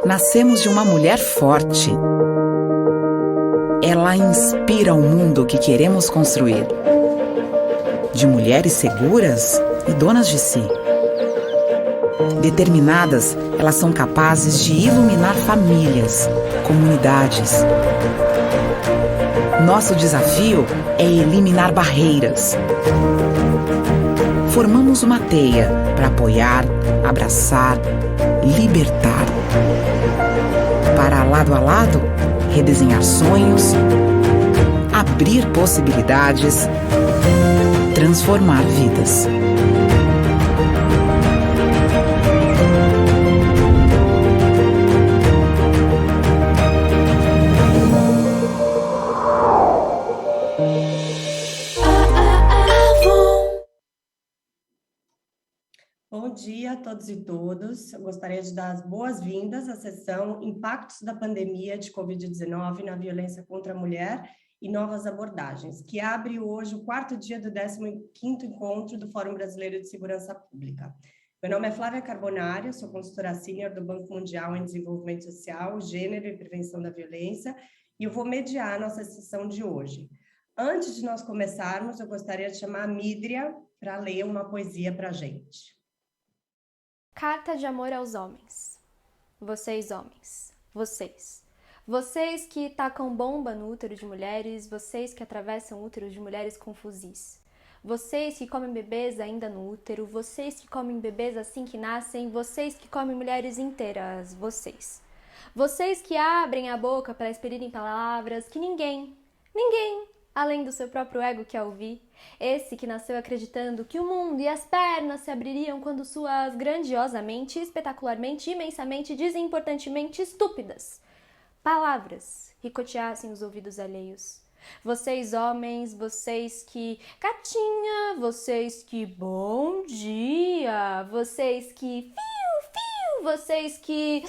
Nascemos de uma mulher forte. Ela inspira o mundo que queremos construir. De mulheres seguras e donas de si. Determinadas, elas são capazes de iluminar famílias, comunidades. Nosso desafio é eliminar barreiras. Formamos uma teia para apoiar, abraçar, libertar. Para lado a lado, redesenhar sonhos, abrir possibilidades, transformar vidas. Bom dia a todos e todas. Eu gostaria de dar as boas-vindas à sessão Impactos da Pandemia de Covid-19 na Violência contra a Mulher e Novas Abordagens, que abre hoje o quarto dia do 15º Encontro do Fórum Brasileiro de Segurança Pública. Meu nome é Flávia Carbonari, sou consultora sênior do Banco Mundial em Desenvolvimento Social, Gênero e Prevenção da Violência, e eu vou mediar a nossa sessão de hoje. Antes de nós começarmos, eu gostaria de chamar a Mídria para ler uma poesia para a gente. Carta de amor aos homens. Vocês, homens. Vocês. Vocês que tacam bomba no útero de mulheres, vocês que atravessam úteros de mulheres com fuzis. Vocês que comem bebês ainda no útero, vocês que comem bebês assim que nascem, vocês que comem mulheres inteiras, vocês. Vocês que abrem a boca para experirem palavras que ninguém, além do seu próprio ego quer ouvir. Esse que nasceu acreditando que o mundo e as pernas se abririam quando suas grandiosamente, espetacularmente, imensamente, desimportantemente estúpidas palavras ricoteassem os ouvidos alheios. Vocês, homens, vocês que gatinha, vocês que bom dia, vocês que fiu, vocês que...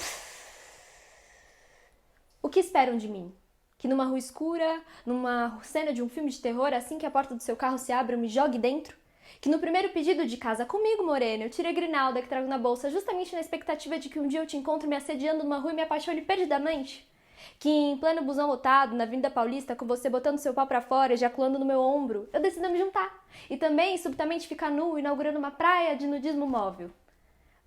O que esperam de mim? Que numa rua escura, numa cena de um filme de terror, assim que a porta do seu carro se abre, eu me jogue dentro? Que no primeiro pedido de casa comigo, morena, eu tire a grinalda que trago na bolsa justamente na expectativa de que um dia eu te encontre me assediando numa rua e me apaixone perdidamente? Que em pleno busão lotado, na Avenida Paulista, com você botando seu pau pra fora, ejaculando no meu ombro, eu decida me juntar. E também, subitamente, ficar nu, inaugurando uma praia de nudismo móvel.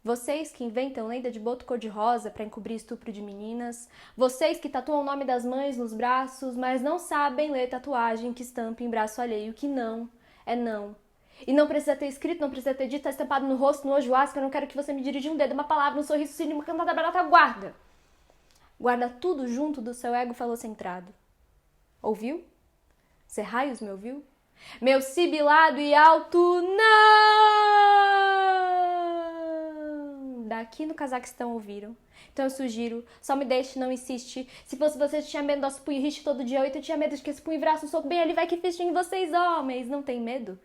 Vocês que inventam lenda de boto cor-de-rosa para encobrir estupro de meninas. Vocês que tatuam o nome das mães nos braços, mas não sabem ler tatuagem que estampa em braço alheio, que não é não. E não precisa ter escrito, não precisa ter dito, tá estampado no rosto, no ojoasca, eu não quero que você me dirija um dedo, uma palavra, um sorriso, uma cantada barata, guarda. Guarda tudo junto do seu ego falocentrado. Ouviu? Serraios me ouviu? Meu sibilado e alto não! Daqui no Cazaquistão ouviram. Então eu sugiro, só me deixe, não insiste. Se fosse você, tinha medo do nosso punho riche todo dia 8, eu tinha medo de que esse punho virasse um soco bem ali, vai que fiz em vocês, homens. Não tem medo?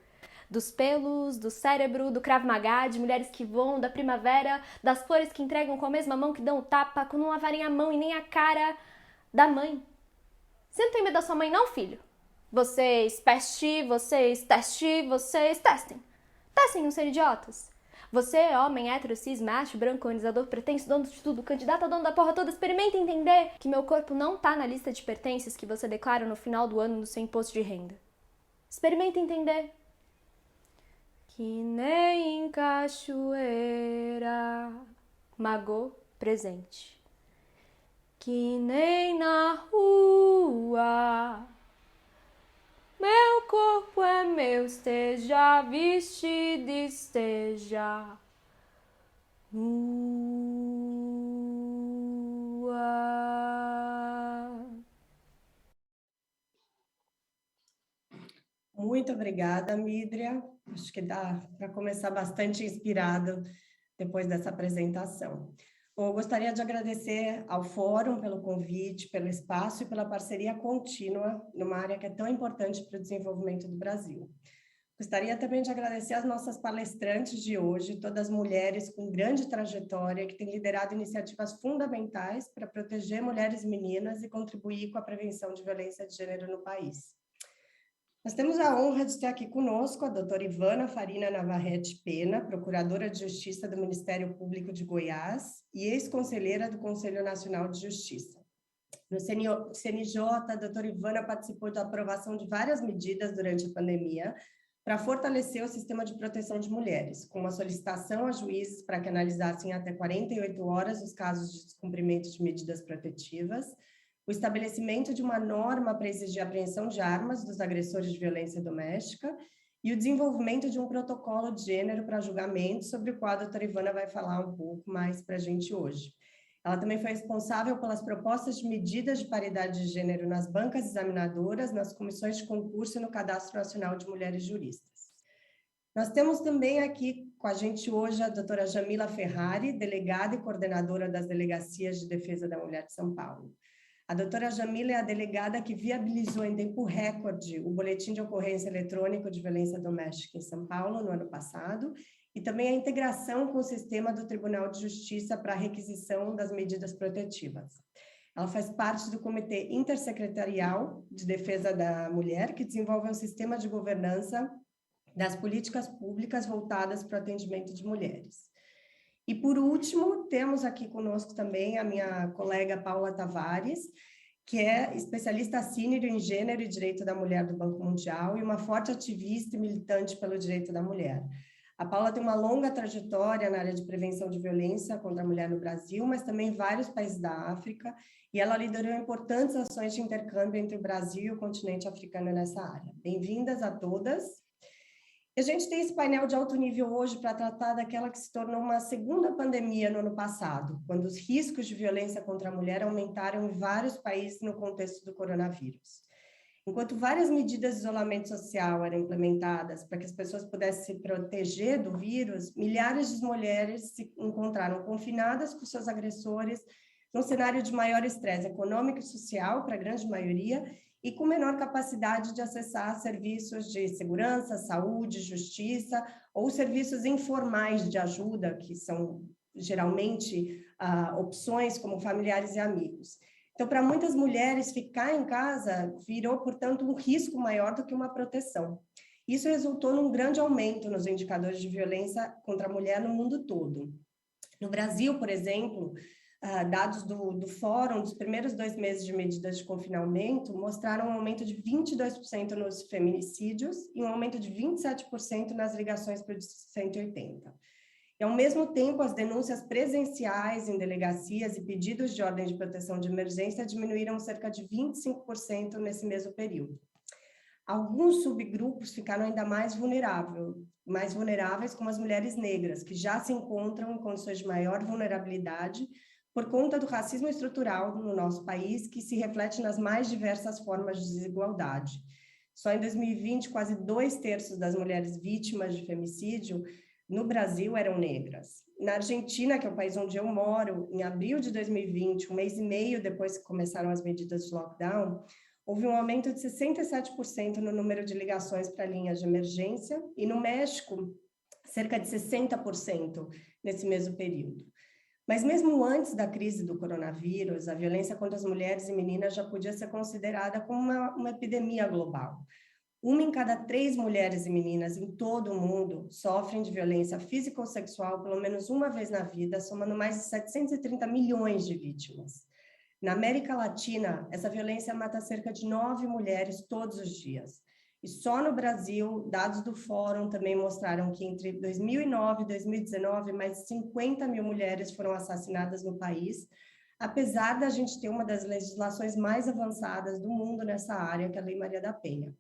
Dos pelos, do cérebro, do Krav Maga, de mulheres que voam, da primavera, das flores que entregam com a mesma mão que dão o tapa, com não lavarem a mão e nem a cara da mãe. Você não tem medo da sua mãe não, filho? Vocês testem. Testem não ser idiotas. Você, homem, hétero, cis, macho, branco, colonizador, pretenso, dono de tudo, candidato a dono da porra toda, experimenta entender que meu corpo não tá na lista de pertences que você declara no final do ano no seu imposto de renda. Experimenta entender. Que nem em cachoeira, Magô presente. Que nem na rua, meu corpo é meu, esteja vestido, esteja nua. Muito obrigada, Mídria. Acho que dá para começar bastante inspirado depois dessa apresentação. Bom, eu gostaria de agradecer ao Fórum pelo convite, pelo espaço e pela parceria contínua numa área que é tão importante para o desenvolvimento do Brasil. Gostaria também de agradecer as nossas palestrantes de hoje, todas mulheres com grande trajetória que têm liderado iniciativas fundamentais para proteger mulheres e meninas e contribuir com a prevenção de violência de gênero no país. Nós temos a honra de ter aqui conosco a doutora Ivana Farina Navarrete Pena, procuradora de Justiça do Ministério Público de Goiás e ex-conselheira do Conselho Nacional de Justiça. No CNJ, a doutora Ivana participou da aprovação de várias medidas durante a pandemia para fortalecer o sistema de proteção de mulheres, com uma solicitação a juízes para que analisassem até 48 horas os casos de descumprimento de medidas protetivas, o estabelecimento de uma norma para exigir a apreensão de armas dos agressores de violência doméstica e o desenvolvimento de um protocolo de gênero para julgamento, sobre o qual a doutora Ivana vai falar um pouco mais para a gente hoje. Ela também foi responsável pelas propostas de medidas de paridade de gênero nas bancas examinadoras, nas comissões de concurso e no Cadastro Nacional de Mulheres Juristas. Nós temos também aqui com a gente hoje a doutora Jamila Ferrari, delegada e coordenadora das Delegacias de Defesa da Mulher de São Paulo. A doutora Jamila é a delegada que viabilizou em tempo recorde o boletim de ocorrência eletrônico de violência doméstica em São Paulo no ano passado e também a integração com o sistema do Tribunal de Justiça para a requisição das medidas protetivas. Ela faz parte do Comitê Intersecretarial de Defesa da Mulher, que desenvolve um sistema de governança das políticas públicas voltadas para o atendimento de mulheres. E, por último, temos aqui conosco também a minha colega Paula Tavares, que é especialista sênior em gênero e direito da mulher do Banco Mundial e uma forte ativista e militante pelo direito da mulher. A Paula tem uma longa trajetória na área de prevenção de violência contra a mulher no Brasil, mas também em vários países da África, e ela liderou importantes ações de intercâmbio entre o Brasil e o continente africano nessa área. Bem-vindas a todas. A gente tem esse painel de alto nível hoje para tratar daquela que se tornou uma segunda pandemia no ano passado, quando os riscos de violência contra a mulher aumentaram em vários países no contexto do coronavírus. Enquanto várias medidas de isolamento social eram implementadas para que as pessoas pudessem se proteger do vírus, milhares de mulheres se encontraram confinadas com seus agressores num cenário de maior estresse econômico e social para a grande maioria e com menor capacidade de acessar serviços de segurança, saúde, justiça ou serviços informais de ajuda, que são geralmente opções como familiares e amigos. Então, para muitas mulheres, ficar em casa virou, portanto, um risco maior do que uma proteção. Isso resultou num grande aumento nos indicadores de violência contra a mulher no mundo todo. No Brasil, por exemplo, dados do Fórum dos primeiros 2 meses de medidas de confinamento mostraram um aumento de 22% nos feminicídios e um aumento de 27% nas ligações para o 180. E, ao mesmo tempo, as denúncias presenciais em delegacias e pedidos de ordem de proteção de emergência diminuíram cerca de 25% nesse mesmo período. Alguns subgrupos ficaram ainda mais vulneráveis, como as mulheres negras, que já se encontram em condições de maior vulnerabilidade por conta do racismo estrutural no nosso país, que se reflete nas mais diversas formas de desigualdade. Só em 2020, quase 2/3 das mulheres vítimas de femicídio no Brasil eram negras. Na Argentina, que é o país onde eu moro, em abril de 2020, 1 mês e meio depois que começaram as medidas de lockdown, houve um aumento de 67% no número de ligações para linhas de emergência, e no México, cerca de 60% nesse mesmo período. Mas mesmo antes da crise do coronavírus, a violência contra as mulheres e meninas já podia ser considerada como uma epidemia global. 1 em cada 3 mulheres e meninas em todo o mundo sofrem de violência física ou sexual pelo menos uma vez na vida, somando mais de 730 milhões de vítimas. Na América Latina, essa violência mata cerca de 9 mulheres todos os dias. E só no Brasil, dados do Fórum também mostraram que entre 2009 e 2019, mais de 50 mil mulheres foram assassinadas no país, apesar da gente ter uma das legislações mais avançadas do mundo nessa área, que é a Lei Maria da Penha.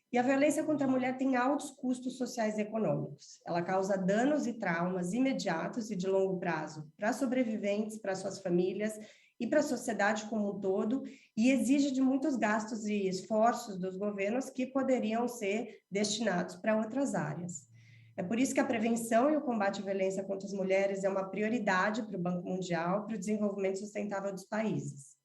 E a violência contra a mulher tem altos custos sociais e econômicos. Ela causa danos e traumas imediatos e de longo prazo para sobreviventes, para suas famílias e para a sociedade como um todo, e exige de muitos gastos e esforços dos governos que poderiam ser destinados para outras áreas. É por isso que a prevenção e o combate à violência contra as mulheres é uma prioridade para o Banco Mundial, para o desenvolvimento sustentável dos países.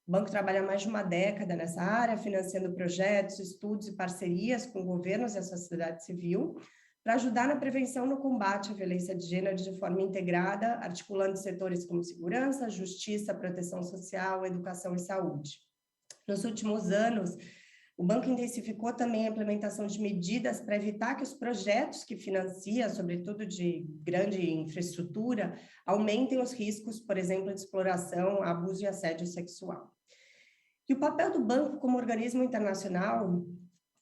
O banco trabalha há mais de uma década nessa área, financiando projetos, estudos e parcerias com governos e a sociedade civil, para ajudar na prevenção e no combate à violência de gênero de forma integrada, articulando setores como segurança, justiça, proteção social, educação e saúde. Nos últimos anos, o banco intensificou também a implementação de medidas para evitar que os projetos que financia, sobretudo de grande infraestrutura, aumentem os riscos, por exemplo, de exploração, abuso e assédio sexual. E o papel do banco como organismo internacional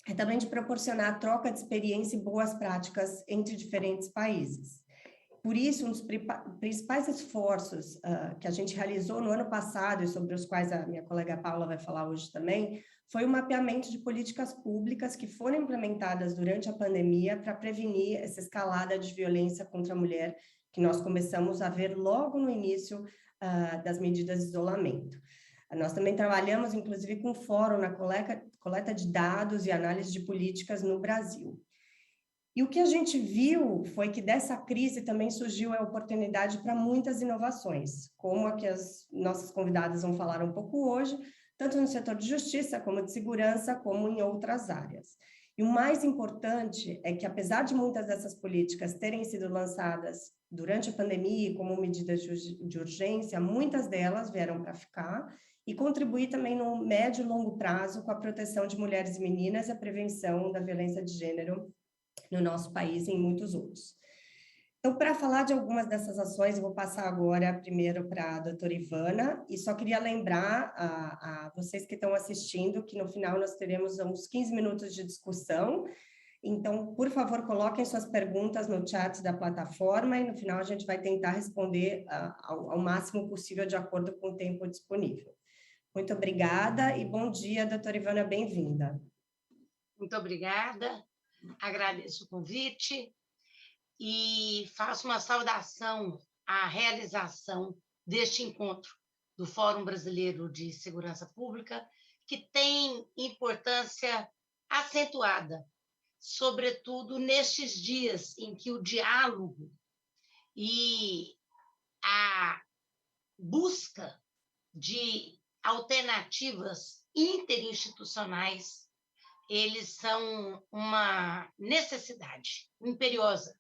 é também de proporcionar a troca de experiência e boas práticas entre diferentes países. Por isso, um dos principais esforços que a gente realizou no ano passado, e sobre os quais a minha colega Paula vai falar hoje também, foi o mapeamento de políticas públicas que foram implementadas durante a pandemia para prevenir essa escalada de violência contra a mulher que nós começamos a ver logo no início das medidas de isolamento. Nós também trabalhamos, inclusive, com o Fórum na coleta de dados e análise de políticas no Brasil. E o que a gente viu foi que dessa crise também surgiu a oportunidade para muitas inovações, como a que as nossas convidadas vão falar um pouco hoje, tanto no setor de justiça, como de segurança, como em outras áreas. E o mais importante é que, apesar de muitas dessas políticas terem sido lançadas durante a pandemia como medidas de urgência, muitas delas vieram para ficar e contribuir também no médio e longo prazo com a proteção de mulheres e meninas e a prevenção da violência de gênero no nosso país e em muitos outros. Então, para falar de algumas dessas ações, eu vou passar agora primeiro para a doutora Ivana, e só queria lembrar a vocês que estão assistindo que no final nós teremos uns 15 minutos de discussão, então, por favor, coloquem suas perguntas no chat da plataforma e no final a gente vai tentar responder ao máximo possível de acordo com o tempo disponível. Muito obrigada e bom dia, doutora Ivana, bem-vinda. Muito obrigada, agradeço o convite e faço uma saudação à realização deste encontro do Fórum Brasileiro de Segurança Pública, que tem importância acentuada, sobretudo nestes dias em que o diálogo e a busca de alternativas interinstitucionais, eles são uma necessidade imperiosa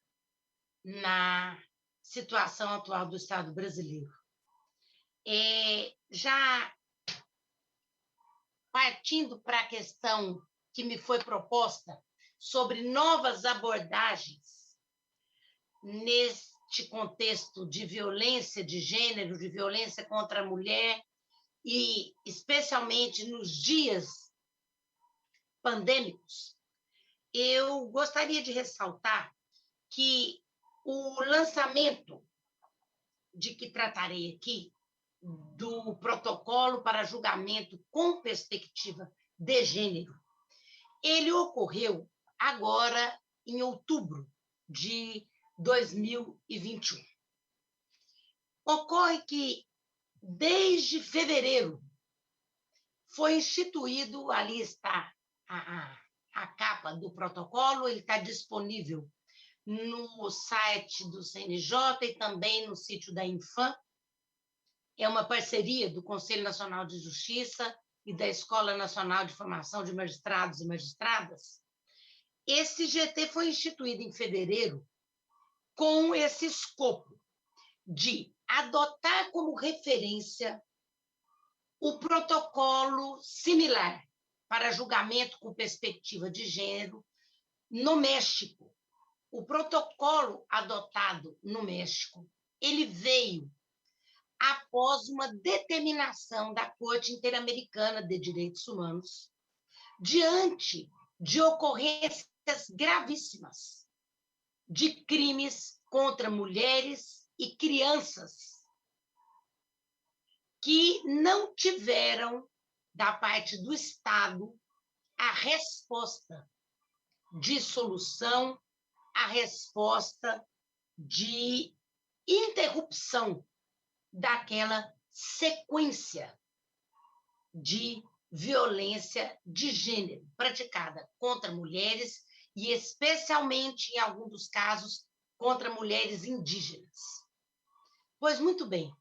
na situação atual do Estado brasileiro. Já partindo para a questão que me foi proposta sobre novas abordagens neste contexto de violência de gênero, de violência contra a mulher, e especialmente nos dias pandêmicos, eu gostaria de ressaltar que o lançamento de que tratarei aqui, do protocolo para julgamento com perspectiva de gênero, ele ocorreu agora em outubro de 2021. Ocorre que, desde fevereiro, foi instituído, ali está a capa do protocolo, ele está disponível no site do CNJ e também no sítio da Infam. É uma parceria do Conselho Nacional de Justiça e da Escola Nacional de Formação de Magistrados e Magistradas. Esse GT foi instituído em fevereiro com esse escopo de adotar como referência o protocolo similar para julgamento com perspectiva de gênero no México. O protocolo adotado no México, ele veio após uma determinação da Corte Interamericana de Direitos Humanos, diante de ocorrências gravíssimas de crimes contra mulheres e crianças que não tiveram, da parte do Estado, a resposta de solução, a resposta de interrupção daquela sequência de violência de gênero praticada contra mulheres e, especialmente, em alguns dos casos, contra mulheres indígenas. Pois muito bem,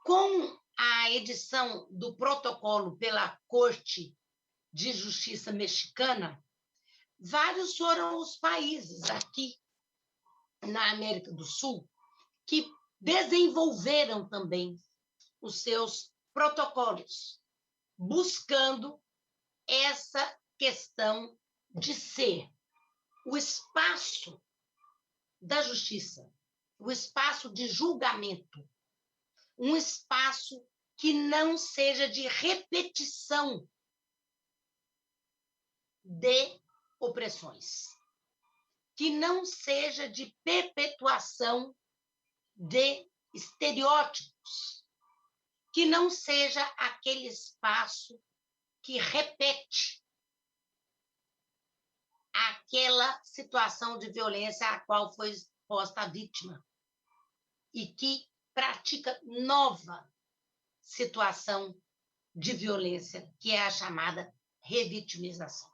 com a edição do protocolo pela Corte de Justiça mexicana, vários foram os países aqui na América do Sul que desenvolveram também os seus protocolos, buscando essa questão de ser o espaço da justiça, o espaço de julgamento, um espaço que não seja de repetição de opressões, que não seja de perpetuação de estereótipos, que não seja aquele espaço que repete aquela situação de violência à qual foi exposta a vítima e que pratica nova situação de violência, que é a chamada revitimização.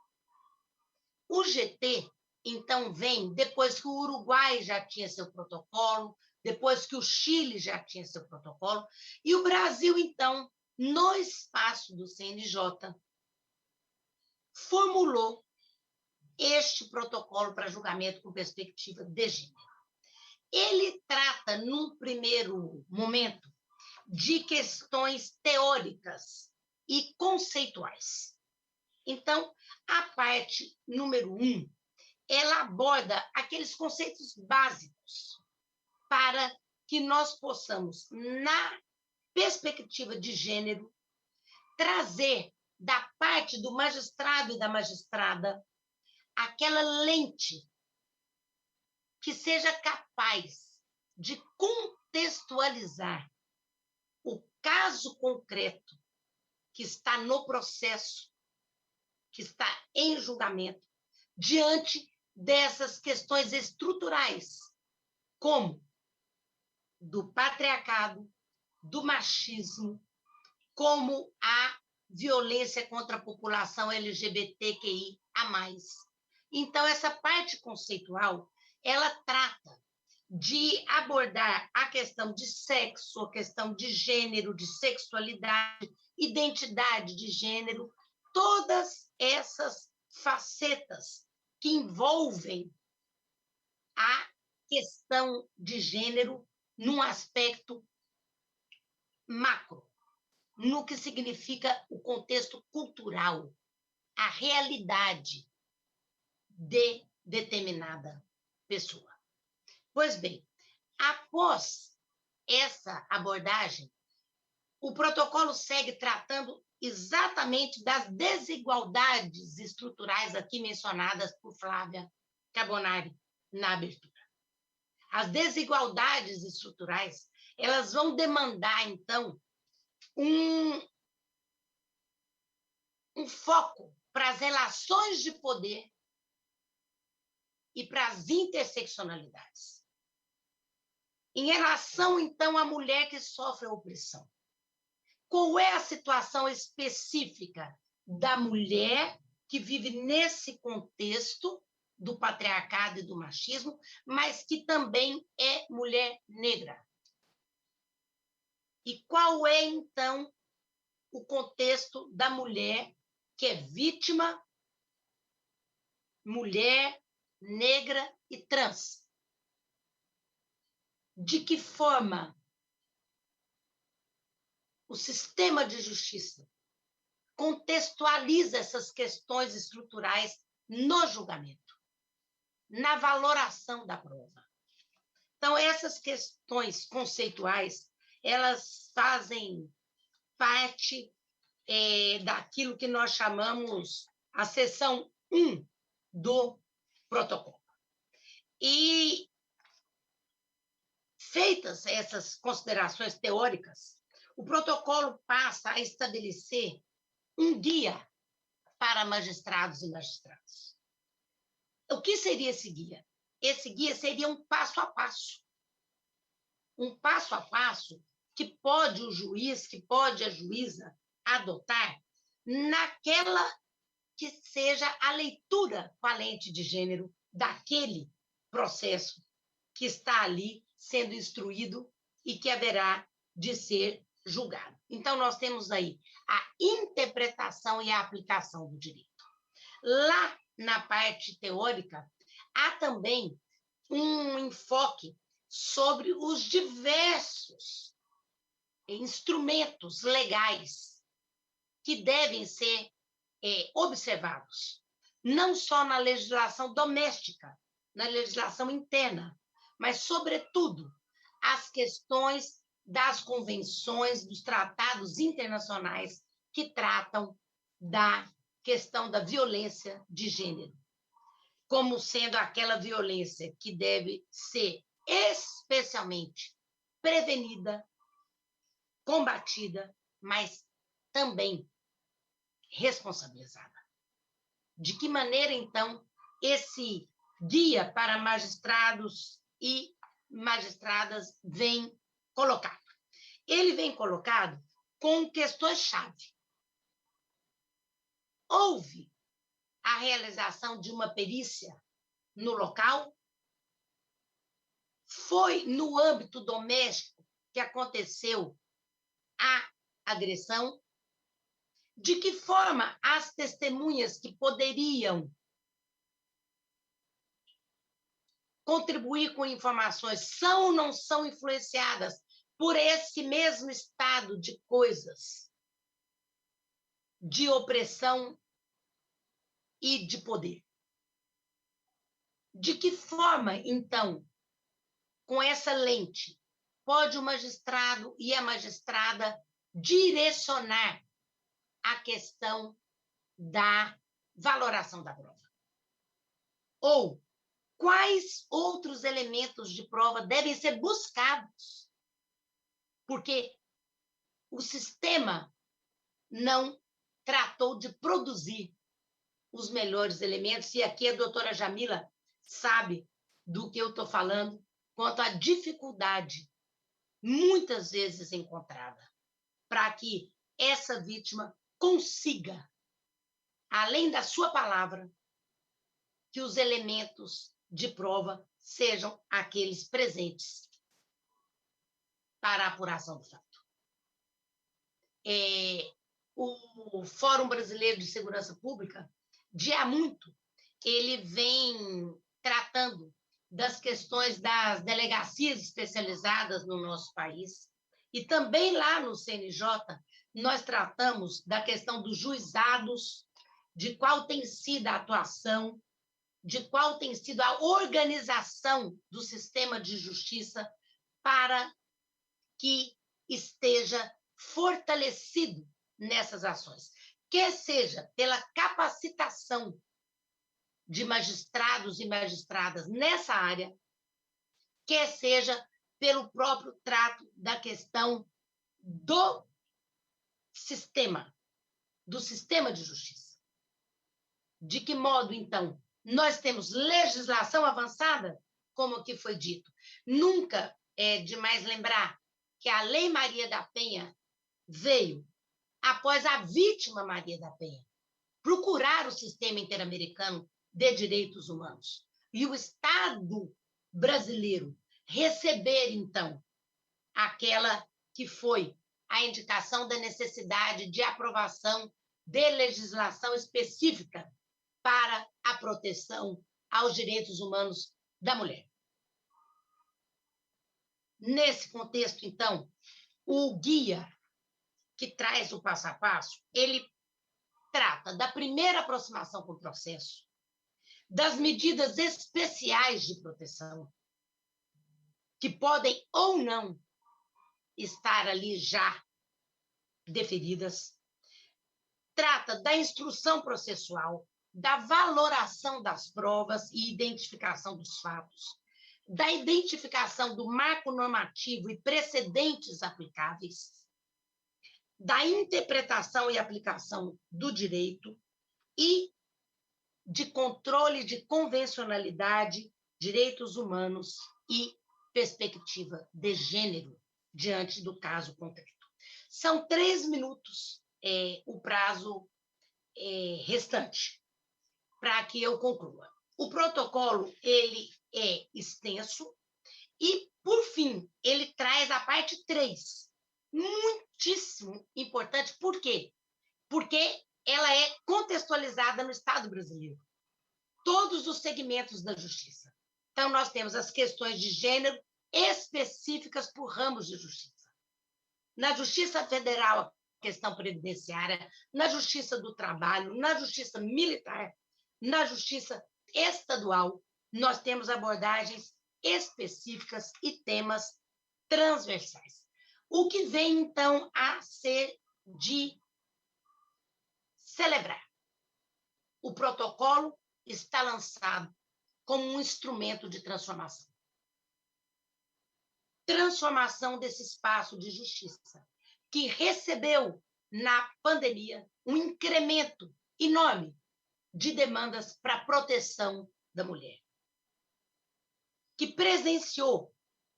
O GT, então, vem depois que o Uruguai já tinha seu protocolo, depois que o Chile já tinha seu protocolo, e o Brasil, então, no espaço do CNJ, formulou este protocolo para julgamento com perspectiva de gênero. Ele trata, num primeiro momento, de questões teóricas e conceituais. Então, a parte número 1, ela aborda aqueles conceitos básicos para que nós possamos, na perspectiva de gênero, trazer da parte do magistrado e da magistrada aquela lente que seja capaz de contextualizar o caso concreto que está no processo, que está em julgamento, diante dessas questões estruturais, como do patriarcado, do machismo, como a violência contra a população LGBTQI a mais. Então, essa parte conceitual, ela trata de abordar a questão de sexo, a questão de gênero, de sexualidade, identidade de gênero, todas essas facetas que envolvem a questão de gênero num aspecto macro, no que significa o contexto cultural, a realidade de determinada pessoa. Pois bem, após essa abordagem, o protocolo segue tratando exatamente das desigualdades estruturais aqui mencionadas por Flávia Carbonari na abertura. As desigualdades estruturais, elas vão demandar, então, um foco para as relações de poder e para as interseccionalidades. Em relação, então, à mulher que sofre a opressão, qual é a situação específica da mulher que vive nesse contexto do patriarcado e do machismo, mas que também é mulher negra? E qual é, então, o contexto da mulher que é vítima, mulher, negra e trans? De que forma o sistema de justiça contextualiza essas questões estruturais no julgamento, na valoração da prova? Então, essas questões conceituais, elas fazem parte daquilo que nós chamamos a seção 1 do protocolo. E, feitas essas considerações teóricas, o protocolo passa a estabelecer um guia para magistrados e magistradas. O que seria esse guia? Esse guia seria um passo a passo. Um passo a passo que pode o juiz, que pode a juíza adotar naquela que seja a leitura com a lente de gênero daquele processo que está ali sendo instruído e que haverá de ser julgado. Então, nós temos aí a interpretação e a aplicação do direito. Lá na parte teórica, há também um enfoque sobre os diversos instrumentos legais que devem ser observados, não só na legislação doméstica, na legislação interna, mas, sobretudo, as questões das convenções, dos tratados internacionais que tratam da questão da violência de gênero, como sendo aquela violência que deve ser especialmente prevenida, combatida, mas também responsabilizada. De que maneira, então, esse guia para magistrados e magistradas vem colocado? Ele vem colocado com questões-chave. Houve a realização de uma perícia no local? Foi no âmbito doméstico que aconteceu a agressão? De que forma as testemunhas que poderiam contribuir com informações são ou não são influenciadas por esse mesmo estado de coisas, de opressão e de poder? De que forma, então, com essa lente, pode o magistrado e a magistrada direcionar a questão da valoração da prova? Ou quais outros elementos de prova devem ser buscados? Porque o sistema não tratou de produzir os melhores elementos, e aqui a doutora Jamila sabe do que eu estou falando, quanto à dificuldade, muitas vezes encontrada, para que essa vítima consiga, além da sua palavra, que os elementos de prova sejam aqueles presentes para a apuração do fato. O Fórum Brasileiro de Segurança Pública, de há muito, ele vem tratando das questões das delegacias especializadas no nosso país, e também lá no CNJ nós tratamos da questão dos juizados, de qual tem sido a atuação, de qual tem sido a organização do sistema de justiça para que esteja fortalecido nessas ações, quer seja pela capacitação de magistrados e magistradas nessa área, quer seja pelo próprio trato da questão do sistema de justiça. De que modo, então, nós temos legislação avançada, como aqui foi dito? Nunca é demais lembrar que a Lei Maria da Penha veio após a vítima Maria da Penha procurar o sistema interamericano de direitos humanos. E o Estado brasileiro receber, então, aquela que foi a indicação da necessidade de aprovação de legislação específica para a proteção aos direitos humanos da mulher. Nesse contexto, então, o guia que traz o passo a passo, ele trata da primeira aproximação com o processo, das medidas especiais de proteção, que podem ou não estar ali já deferidas, trata da instrução processual, da valoração das provas e identificação dos fatos, da identificação do marco normativo e precedentes aplicáveis, da interpretação e aplicação do direito e de controle de convencionalidade, direitos humanos e perspectiva de gênero diante do caso concreto. São 3 minutos o prazo restante para que eu conclua. O protocolo ele é extenso e, por fim, ele traz a parte 3, muitíssimo importante. Por quê? Porque ela é contextualizada no Estado brasileiro. Todos os segmentos da justiça. Então, nós temos as questões de gênero específicas por ramos de justiça. Na Justiça Federal, a questão previdenciária, na Justiça do Trabalho, na Justiça Militar, na Justiça Estadual, nós temos abordagens específicas e temas transversais. O que vem, então, a ser de celebrar? O protocolo está lançado como um instrumento de transformação. Transformação desse espaço de justiça, que recebeu, na pandemia, um incremento enorme de demandas para a proteção da mulher, que presenciou,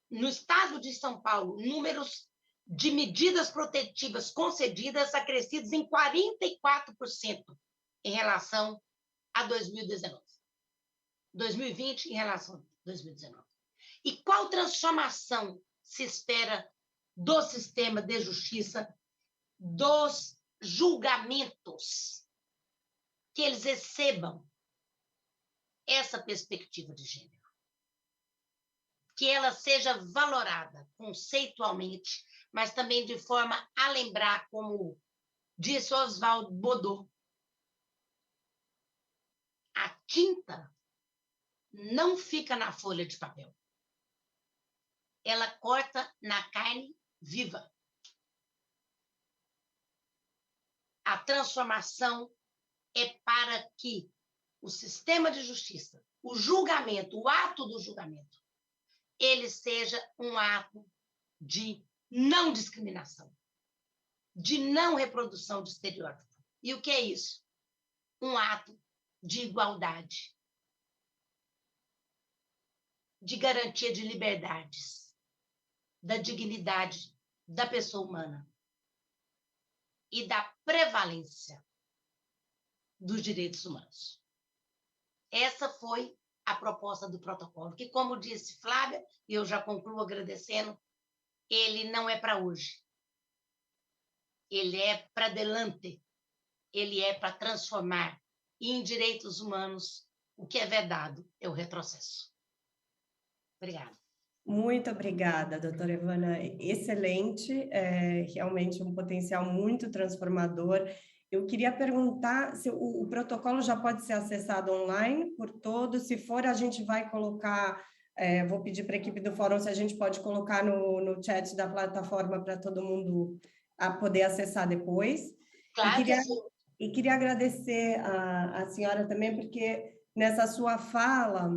no estado de São Paulo, números de medidas protetivas concedidas acrescidos em 44% em relação a 2019. 2020 em relação a 2019. E qual transformação se espera do sistema de justiça, dos julgamentos, que eles recebam essa perspectiva de gênero? Que ela seja valorada conceitualmente, mas também de forma a lembrar, como disse Oswald Baudot, a tinta não fica na folha de papel. ela corta na carne viva. A transformação é para que o sistema de justiça, o julgamento, o ato do julgamento, ele seja um ato de não discriminação, de não reprodução de estereótipo. E o que é isso? Um ato de igualdade, de garantia de liberdades, da dignidade da pessoa humana e da prevalência dos direitos humanos. Essa foi a proposta do protocolo, que, como disse Flávia, e eu já concluo agradecendo, ele não é para hoje. Ele é para adelante. Ele é para transformar. E em direitos humanos, o que é vedado é o retrocesso. Obrigada. Muito obrigada, doutora Ivana. Excelente, realmente um potencial muito transformador. Eu queria perguntar se o protocolo já pode ser acessado online por todos. Se for, a gente vai colocar, vou pedir para a equipe do fórum se a gente pode colocar no chat da plataforma para todo mundo poder acessar depois. Claro que sim. E queria agradecer a senhora também, porque nessa sua fala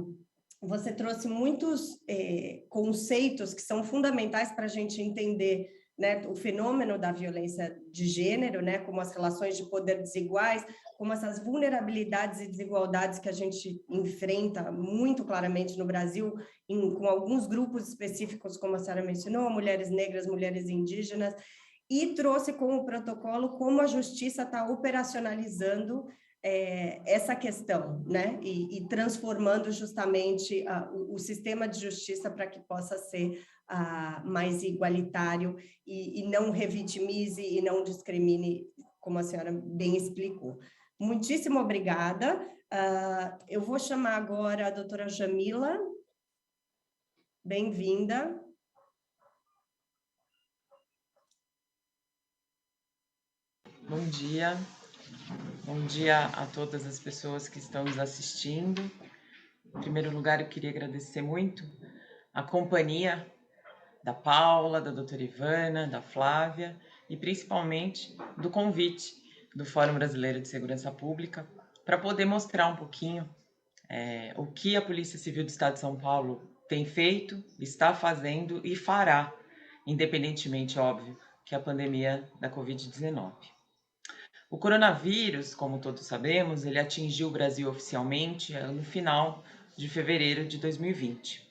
você trouxe muitos conceitos que são fundamentais para a gente entender, né, o fenômeno da violência de gênero, né, como as relações de poder desiguais, como essas vulnerabilidades e desigualdades que a gente enfrenta muito claramente no Brasil, com alguns grupos específicos, como a senhora mencionou, mulheres negras, mulheres indígenas, e trouxe com o protocolo como a justiça está operacionalizando essa questão, né? E transformando justamente o sistema de justiça para que possa ser mais igualitário e não revitimize e não discrimine, como a senhora bem explicou. Muitíssimo obrigada. Eu vou chamar agora a doutora Jamila. Bem-vinda. Bom dia. Bom dia a todas as pessoas que estão nos assistindo. Em primeiro lugar, eu queria agradecer muito a companhia da Paula, da doutora Ivana, da Flávia e principalmente do convite do Fórum Brasileiro de Segurança Pública para poder mostrar um pouquinho o que a Polícia Civil do Estado de São Paulo tem feito, está fazendo e fará, independentemente, óbvio, que a pandemia da Covid-19. O coronavírus, como todos sabemos, ele atingiu o Brasil oficialmente no final de fevereiro de 2020.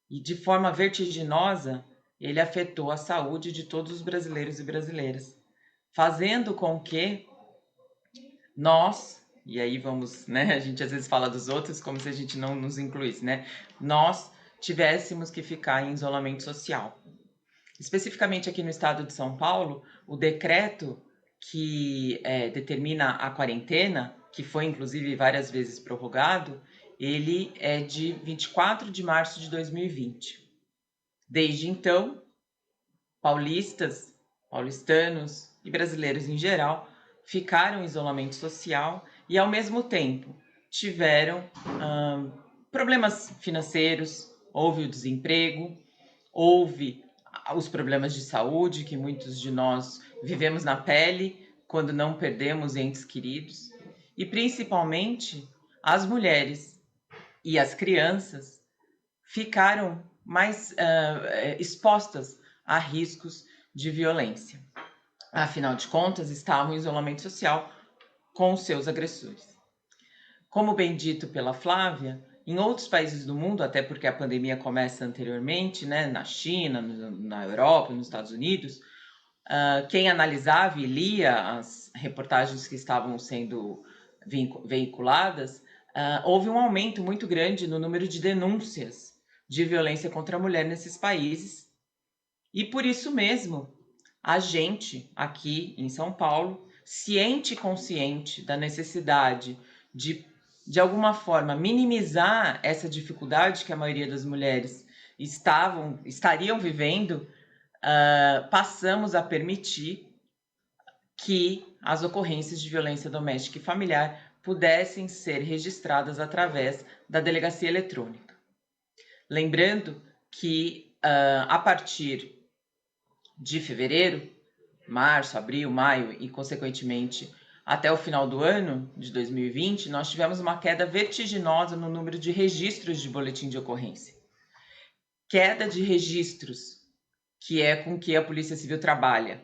E de forma vertiginosa, ele afetou a saúde de todos os brasileiros e brasileiras, fazendo com que nós, e aí vamos, né, a gente às vezes fala dos outros como se a gente não nos incluísse, né? Nós tivéssemos que ficar em isolamento social. Especificamente aqui no estado de São Paulo, o decreto que determina a quarentena, que foi inclusive várias vezes prorrogado, ele é de 24 de março de 2020. Desde então, paulistanos e brasileiros em geral ficaram em isolamento social e, ao mesmo tempo, tiveram problemas financeiros, houve o desemprego, houve os problemas de saúde que muitos de nós vivemos na pele quando não perdemos entes queridos, e principalmente as mulheres e as crianças ficaram mais expostas a riscos de violência. Afinal de contas, estavam em isolamento social com os seus agressores. Como bem dito pela Flávia, em outros países do mundo, até porque a pandemia começa anteriormente, né, na China, na Europa, nos Estados Unidos, quem analisava e lia as reportagens que estavam sendo veiculadas, houve um aumento muito grande no número de denúncias de violência contra a mulher nesses países. E por isso mesmo, a gente aqui em São Paulo, ciente e consciente da necessidade de alguma forma, minimizar essa dificuldade que a maioria das mulheres estariam vivendo, passamos a permitir que as ocorrências de violência doméstica e familiar pudessem ser registradas através da delegacia eletrônica. Lembrando que a partir de fevereiro, março, abril, maio e, consequentemente, até o final do ano de 2020, nós tivemos uma queda vertiginosa no número de registros de boletim de ocorrência. Queda de registros, que é com que a Polícia Civil trabalha,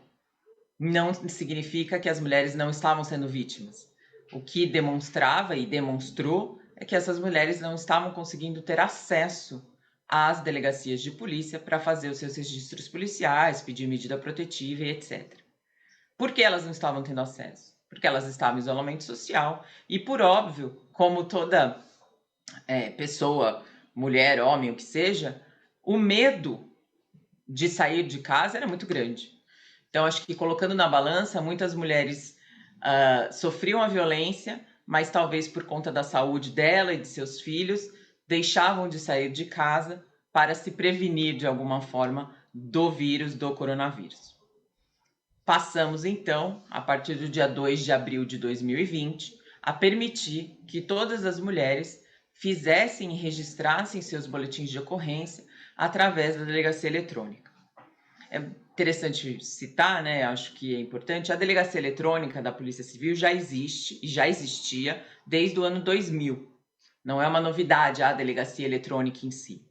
não significa que as mulheres não estavam sendo vítimas. O que demonstrava e demonstrou é que essas mulheres não estavam conseguindo ter acesso às delegacias de polícia para fazer os seus registros policiais, pedir medida protetiva e etc. Por que elas não estavam tendo acesso? Porque elas estavam em isolamento social e, por óbvio, como toda pessoa, mulher, homem, o que seja, o medo de sair de casa era muito grande. Então, acho que colocando na balança, muitas mulheres sofriam a violência, mas talvez por conta da saúde dela e de seus filhos, deixavam de sair de casa para se prevenir de alguma forma do vírus, do coronavírus. Passamos, então, a partir do dia 2 de abril de 2020, a permitir que todas as mulheres fizessem e registrassem seus boletins de ocorrência através da delegacia eletrônica. É interessante citar, né? Acho que é importante, a delegacia eletrônica da Polícia Civil já existe e já existia desde o ano 2000. Não é uma novidade a delegacia eletrônica em si.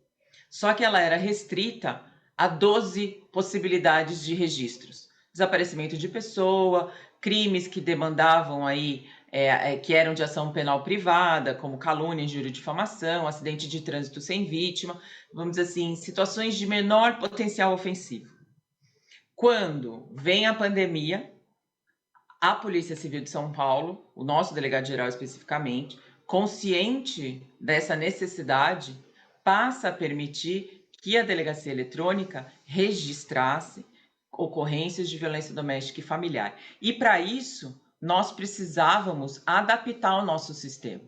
Só que ela era restrita a 12 possibilidades de registros. Desaparecimento de pessoa, crimes que demandavam aí, que eram de ação penal privada, como calúnia, injúria e difamação, acidente de trânsito sem vítima, vamos dizer assim, situações de menor potencial ofensivo. Quando vem a pandemia, a Polícia Civil de São Paulo, o nosso delegado-geral especificamente, consciente dessa necessidade, passa a permitir que a delegacia eletrônica registrasse ocorrências de violência doméstica e familiar. E para isso, nós precisávamos adaptar o nosso sistema.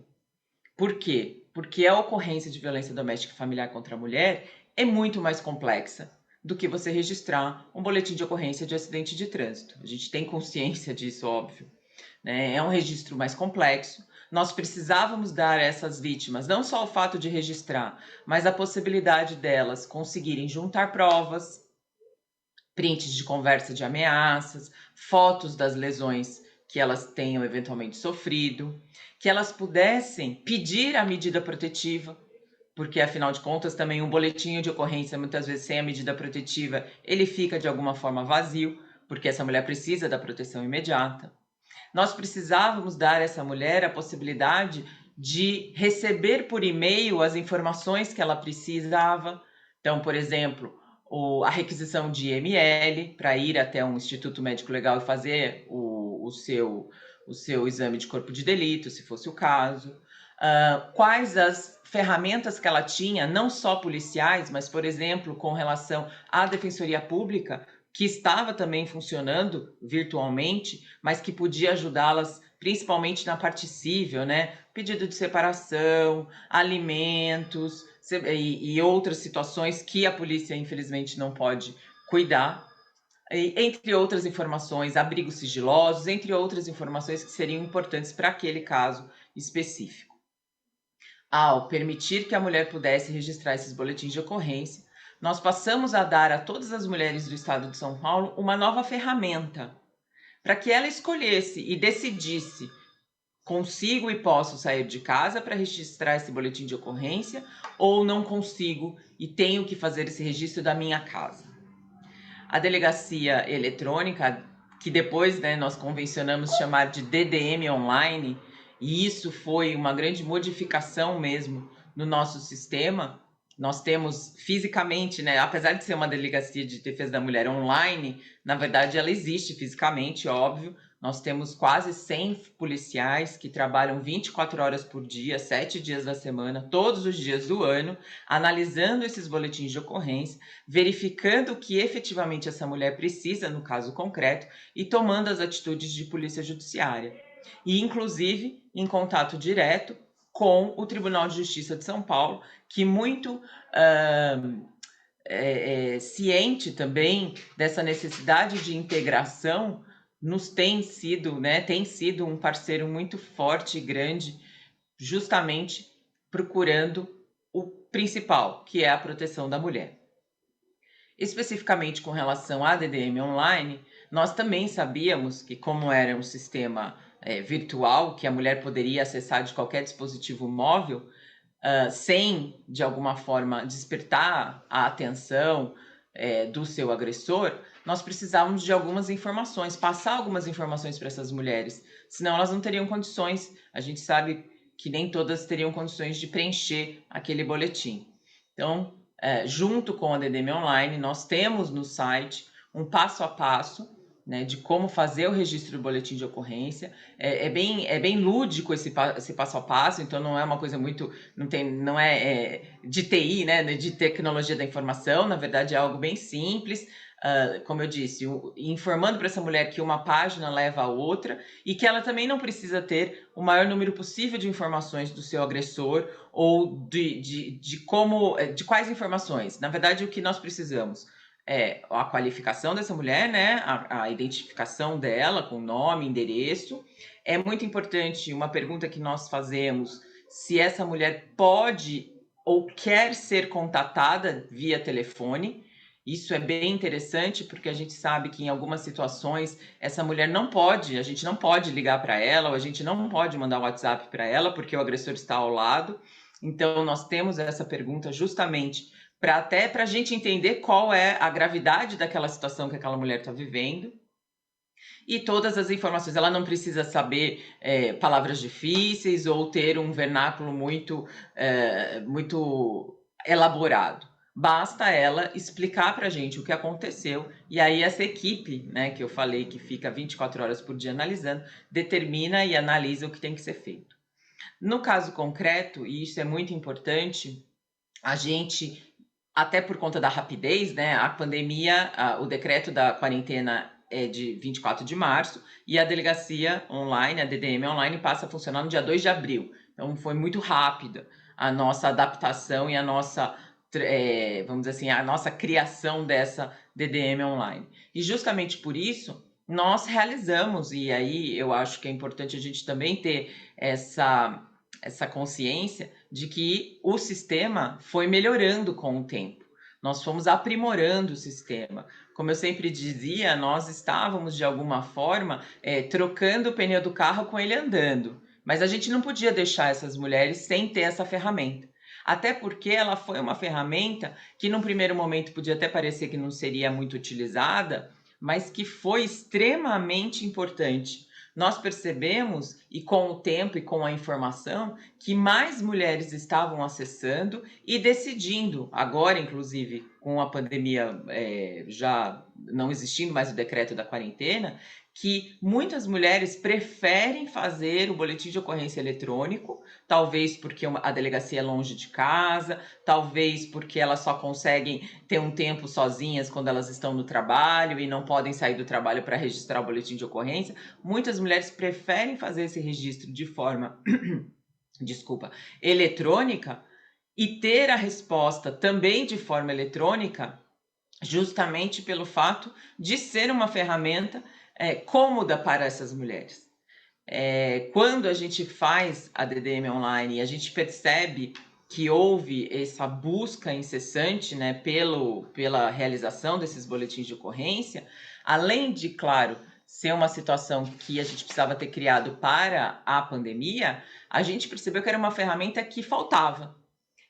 Por quê? Porque a ocorrência de violência doméstica e familiar contra a mulher é muito mais complexa do que você registrar um boletim de ocorrência de acidente de trânsito. A gente tem consciência disso, óbvio, né? É um registro mais complexo. Nós precisávamos dar a essas vítimas não só o fato de registrar, mas a possibilidade delas conseguirem juntar provas, prints de conversa de ameaças, fotos das lesões que elas tenham eventualmente sofrido, que elas pudessem pedir a medida protetiva, porque afinal de contas também um boletim de ocorrência, muitas vezes sem a medida protetiva, ele fica de alguma forma vazio, porque essa mulher precisa da proteção imediata. Nós precisávamos dar a essa mulher a possibilidade de receber por e-mail as informações que ela precisava. Então, por exemplo, a requisição de IML para ir até um Instituto Médico Legal e fazer o seu exame de corpo de delito, se fosse o caso. Quais as ferramentas que ela tinha, não só policiais, mas, por exemplo, com relação à Defensoria Pública, que estava também funcionando virtualmente, mas que podia ajudá-las principalmente na parte civil, né? Pedido de separação, alimentos e outras situações que a polícia, infelizmente, não pode cuidar, entre outras informações, abrigos sigilosos, entre outras informações que seriam importantes para aquele caso específico. Ao permitir que a mulher pudesse registrar esses boletins de ocorrência, nós passamos a dar a todas as mulheres do estado de São Paulo uma nova ferramenta para que ela escolhesse e decidisse: consigo e posso sair de casa para registrar esse boletim de ocorrência ou não consigo e tenho que fazer esse registro da minha casa. A delegacia eletrônica, que depois, né, nós convencionamos chamar de DDM online, e isso foi uma grande modificação mesmo no nosso sistema. Nós temos fisicamente, né, apesar de ser uma delegacia de defesa da mulher online, na verdade ela existe fisicamente, óbvio. Nós temos quase 100 policiais que trabalham 24 horas por dia, 7 dias da semana, todos os dias do ano, analisando esses boletins de ocorrência, verificando o que efetivamente essa mulher precisa no caso concreto e tomando as atitudes de polícia judiciária. E, inclusive, em contato direto com o Tribunal de Justiça de São Paulo, que muito ciente também dessa necessidade de integração, tem sido um parceiro muito forte e grande, justamente procurando o principal, que é a proteção da mulher. Especificamente com relação à DDM online, nós também sabíamos que, como era um sistema virtual, que a mulher poderia acessar de qualquer dispositivo móvel, sem, de alguma forma, despertar a atenção do seu agressor, nós precisávamos de algumas informações, passar algumas informações para essas mulheres, senão elas não teriam condições, a gente sabe que nem todas teriam condições de preencher aquele boletim. Então, junto com a DDM Online, nós temos no site um passo a passo, né, de como fazer o registro do boletim de ocorrência. É bem lúdico esse passo a passo, então não é uma coisa muito, não é de TI, né, de tecnologia da informação, na verdade é algo bem simples, como eu disse, informando para essa mulher que uma página leva a outra e que ela também não precisa ter o maior número possível de informações do seu agressor ou de quais informações. Na verdade, o que nós precisamos é a qualificação dessa mulher, né? A identificação dela com nome, endereço. É muito importante uma pergunta que nós fazemos: se essa mulher pode ou quer ser contatada via telefone. Isso é bem interessante porque a gente sabe que em algumas situações essa mulher não pode, a gente não pode ligar para ela, ou a gente não pode mandar um WhatsApp para ela porque o agressor está ao lado. Então nós temos essa pergunta justamente até para a gente entender qual é a gravidade daquela situação que aquela mulher está vivendo. E todas as informações, ela não precisa saber palavras difíceis ou ter um vernáculo muito elaborado. Basta ela explicar para a gente o que aconteceu e aí essa equipe, né, que eu falei que fica 24 horas por dia analisando, determina e analisa o que tem que ser feito. No caso concreto, e isso é muito importante, a gente, até por conta da rapidez, né, a pandemia, o decreto da quarentena é de 24 de março e a delegacia online, a DDM online, passa a funcionar no dia 2 de abril. Então foi muito rápida a nossa adaptação e a nossa, vamos dizer assim, a nossa criação dessa DDM online. E justamente por isso, nós realizamos, e aí eu acho que é importante a gente também ter essa consciência de que o sistema foi melhorando com o tempo. Nós fomos aprimorando o sistema. Como eu sempre dizia, nós estávamos, de alguma forma, trocando o pneu do carro com ele andando. Mas a gente não podia deixar essas mulheres sem ter essa ferramenta. Até porque ela foi uma ferramenta que, num primeiro momento, podia até parecer que não seria muito utilizada, mas que foi extremamente importante. Nós percebemos, e com o tempo e com a informação, que mais mulheres estavam acessando e decidindo, agora inclusive com a pandemia já não existindo mais o decreto da quarentena, que muitas mulheres preferem fazer o boletim de ocorrência eletrônico, talvez porque a delegacia é longe de casa, talvez porque elas só conseguem ter um tempo sozinhas quando elas estão no trabalho e não podem sair do trabalho para registrar o boletim de ocorrência. Muitas mulheres preferem fazer esse registro de forma eletrônica e ter a resposta também de forma eletrônica, justamente pelo fato de ser uma ferramenta cômoda para essas mulheres. Quando a gente faz a DDM online e a gente percebe que houve essa busca incessante, né, pela realização desses boletins de ocorrência, além de, claro, ser uma situação que a gente precisava ter criado para a pandemia, a gente percebeu que era uma ferramenta que faltava.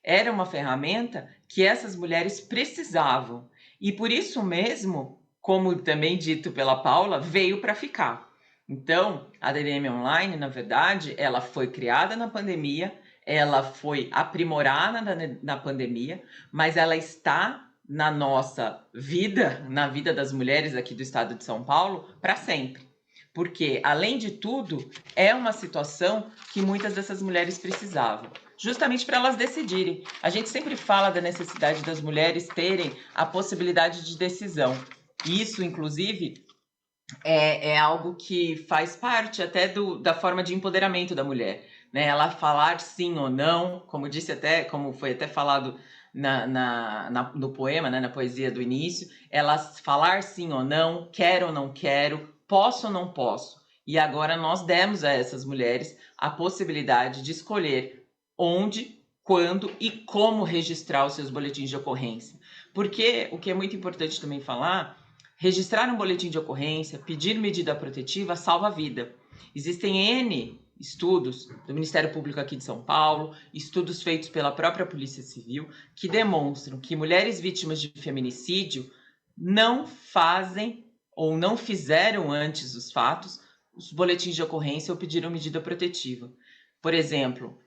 Era uma ferramenta que essas mulheres precisavam. E por isso mesmo, como também dito pela Paula, veio para ficar. Então, a DDM Online, na verdade, ela foi criada na pandemia, ela foi aprimorada na pandemia, mas ela está na nossa vida, na vida das mulheres aqui do estado de São Paulo, para sempre. Porque, além de tudo, é uma situação que muitas dessas mulheres precisavam, justamente para elas decidirem. A gente sempre fala da necessidade das mulheres terem a possibilidade de decisão. Isso, inclusive, é algo que faz parte até da forma de empoderamento da mulher, né? Ela falar sim ou não, como disse até, como foi até falado no poema, né? Na poesia do início, ela falar sim ou não, quero ou não quero, posso ou não posso. E agora nós demos a essas mulheres a possibilidade de escolher onde quando e como registrar os seus boletins de ocorrência. Porque o que é muito importante também falar, registrar um boletim de ocorrência, pedir medida protetiva, salva a vida. Existem N estudos do Ministério Público aqui de São Paulo, estudos feitos pela própria Polícia Civil, que demonstram que mulheres vítimas de feminicídio não fazem ou não fizeram antes dos fatos os boletins de ocorrência ou pediram medida protetiva. Por exemplo,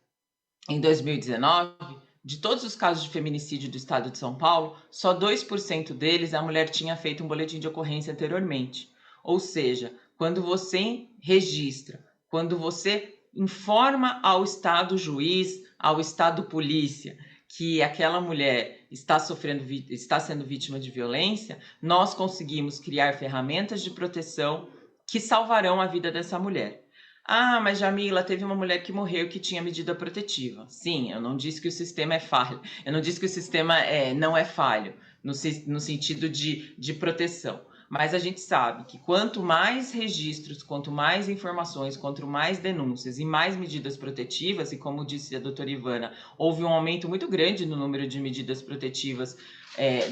em 2019, de todos os casos de feminicídio do estado de São Paulo, só 2% deles a mulher tinha feito um boletim de ocorrência anteriormente. Ou seja, quando você registra, quando você informa ao estado juiz, ao estado polícia, que aquela mulher está sendo vítima de violência, nós conseguimos criar ferramentas de proteção que salvarão a vida dessa mulher. Ah, mas Jamila, teve uma mulher que morreu que tinha medida protetiva. Sim, eu não disse que o sistema é falho. Eu não disse que o sistema não é falho, no sentido de proteção. Mas a gente sabe que quanto mais registros, quanto mais informações, quanto mais denúncias e mais medidas protetivas, e como disse a doutora Ivana, houve um aumento muito grande no número de medidas protetivas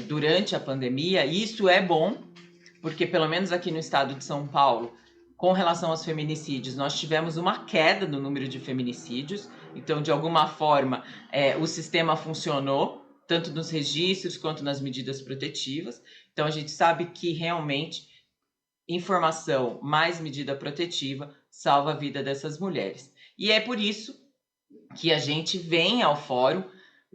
durante a pandemia, e isso é bom, porque pelo menos aqui no estado de São Paulo, com relação aos feminicídios, nós tivemos uma queda no número de feminicídios, então, de alguma forma, o sistema funcionou, tanto nos registros quanto nas medidas protetivas. Então, a gente sabe que realmente informação mais medida protetiva salva a vida dessas mulheres. E é por isso que a gente vem ao fórum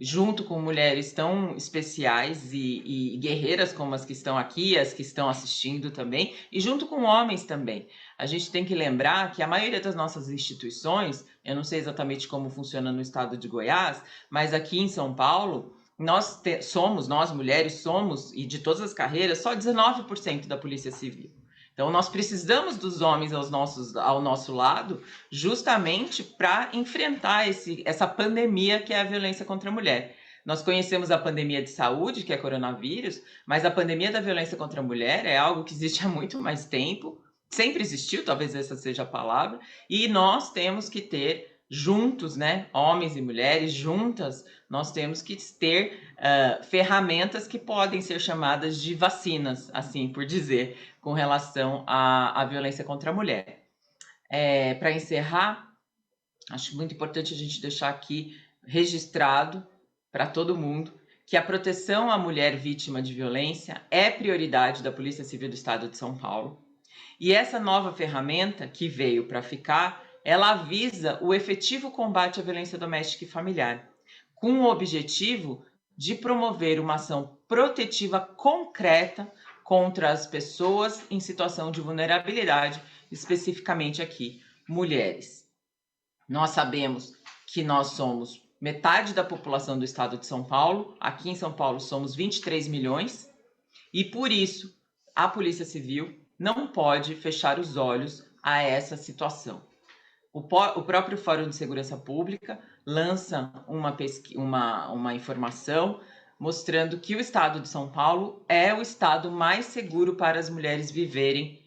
junto com mulheres tão especiais e guerreiras como as que estão aqui, as que estão assistindo também, e junto com homens também. A gente tem que lembrar que a maioria das nossas instituições, eu não sei exatamente como funciona no estado de Goiás, mas aqui em São Paulo, nós mulheres, somos, e de todas as carreiras, só 19% da Polícia Civil. Então, nós precisamos dos homens ao nosso lado, justamente para enfrentar essa pandemia que é a violência contra a mulher. Nós conhecemos a pandemia de saúde, que é coronavírus, mas a pandemia da violência contra a mulher é algo que existe há muito mais tempo, sempre existiu, talvez essa seja a palavra, e nós temos que ter juntos, né, homens e mulheres, juntas, nós temos que ter ferramentas que podem ser chamadas de vacinas, assim por dizer, com relação à violência contra a mulher. Para encerrar, acho muito importante a gente deixar aqui registrado para todo mundo que a proteção à mulher vítima de violência é prioridade da Polícia Civil do Estado de São Paulo. E essa nova ferramenta que veio para ficar, ela visa o efetivo combate à violência doméstica e familiar, com o objetivo de promover uma ação protetiva concreta contra as pessoas em situação de vulnerabilidade, especificamente aqui, mulheres. Nós sabemos que nós somos metade da população do estado de São Paulo, aqui em São Paulo somos 23 milhões, e por isso a Polícia Civil não pode fechar os olhos a essa situação. O próprio Fórum de Segurança Pública lança uma informação mostrando que o estado de São Paulo é o estado mais seguro para as mulheres viverem,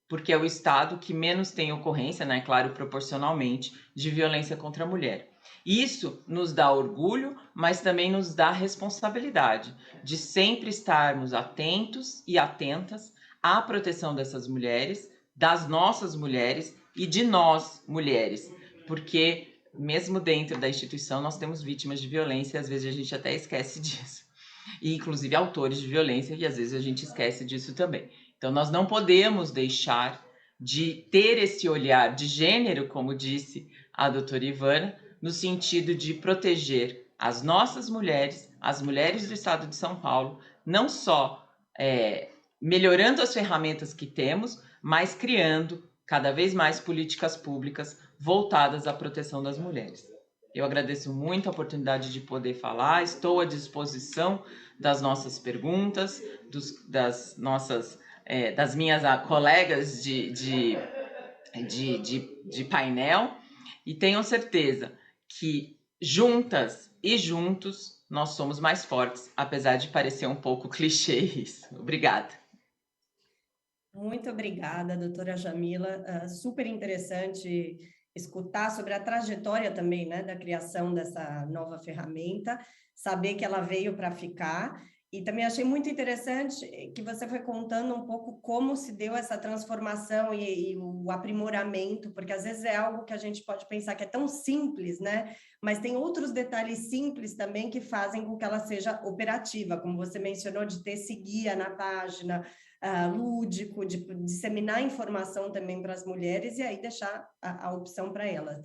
porque é o estado que menos tem ocorrência, né, claro, proporcionalmente, de violência contra a mulher. Isso nos dá orgulho, mas também nos dá responsabilidade de sempre estarmos atentos e atentas à proteção dessas mulheres, das nossas mulheres e de nós, mulheres, porque mesmo dentro da instituição nós temos vítimas de violência e às vezes a gente até esquece disso. E inclusive autores de violência e às vezes a gente esquece disso também. Então nós não podemos deixar de ter esse olhar de gênero, como disse a doutora Ivana, no sentido de proteger as nossas mulheres, as mulheres do estado de São Paulo, não só melhorando as ferramentas que temos, mas criando cada vez mais políticas públicas voltadas à proteção das mulheres. Eu agradeço muito a oportunidade de poder falar, estou à disposição das nossas perguntas, das minhas colegas de painel, e tenham certeza que juntas e juntos nós somos mais fortes, apesar de parecer um pouco clichê isso. Obrigada. Muito obrigada, doutora Jamila. Super interessante escutar sobre a trajetória também, né, da criação dessa nova ferramenta, saber que ela veio para ficar. E também achei muito interessante que você foi contando um pouco como se deu essa transformação e o aprimoramento, porque às vezes é algo que a gente pode pensar que é tão simples, né? Mas tem outros detalhes simples também que fazem com que ela seja operativa, como você mencionou, de ter esse guia na página, lúdico, de disseminar informação também para as mulheres e aí deixar a opção para elas.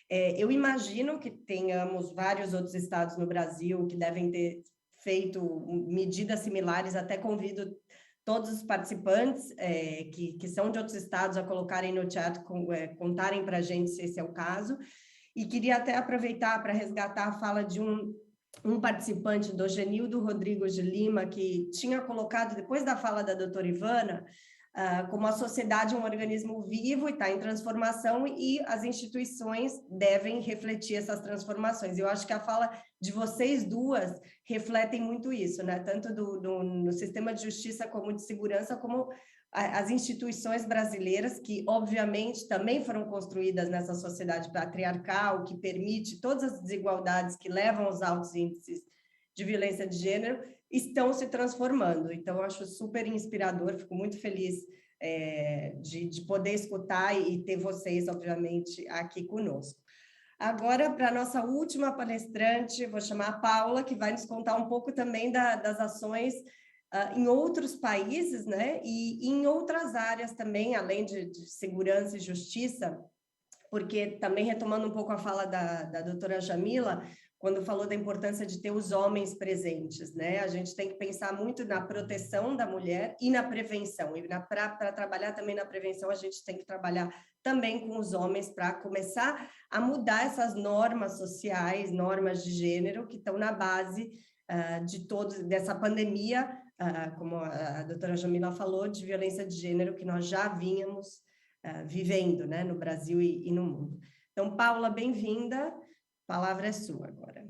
Eu imagino que tenhamos vários outros estados no Brasil que devem ter feito medidas similares, até convido todos os participantes que são de outros estados a colocarem no chat, contarem para a gente se esse é o caso. E queria até aproveitar para resgatar a fala de um participante, do Genildo Rodrigues de Lima, que tinha colocado, depois da fala da doutora Ivana, como a sociedade é um organismo vivo e está em transformação e as instituições devem refletir essas transformações. Eu acho que a fala de vocês duas refletem muito isso, né? Tanto no sistema de justiça como de segurança, como as instituições brasileiras, que obviamente também foram construídas nessa sociedade patriarcal, que permite todas as desigualdades que levam aos altos índices de violência de gênero, estão se transformando. Então, eu acho super inspirador, fico muito feliz de poder escutar e ter vocês, obviamente, aqui conosco. Agora, para a nossa última palestrante, vou chamar a Paula, que vai nos contar um pouco também das ações em outros países, né? E em outras áreas também, além de segurança e justiça, porque também retomando um pouco a fala da doutora Jamila, quando falou da importância de ter os homens presentes, né? A gente tem que pensar muito na proteção da mulher e na prevenção. E para trabalhar também na prevenção, a gente tem que trabalhar também com os homens para começar a mudar essas normas sociais, normas de gênero que estão na base dessa pandemia, como a doutora Jamila falou, de violência de gênero que nós já vínhamos vivendo, né, no Brasil e no mundo. Então, Paula, bem-vinda. A palavra é sua agora.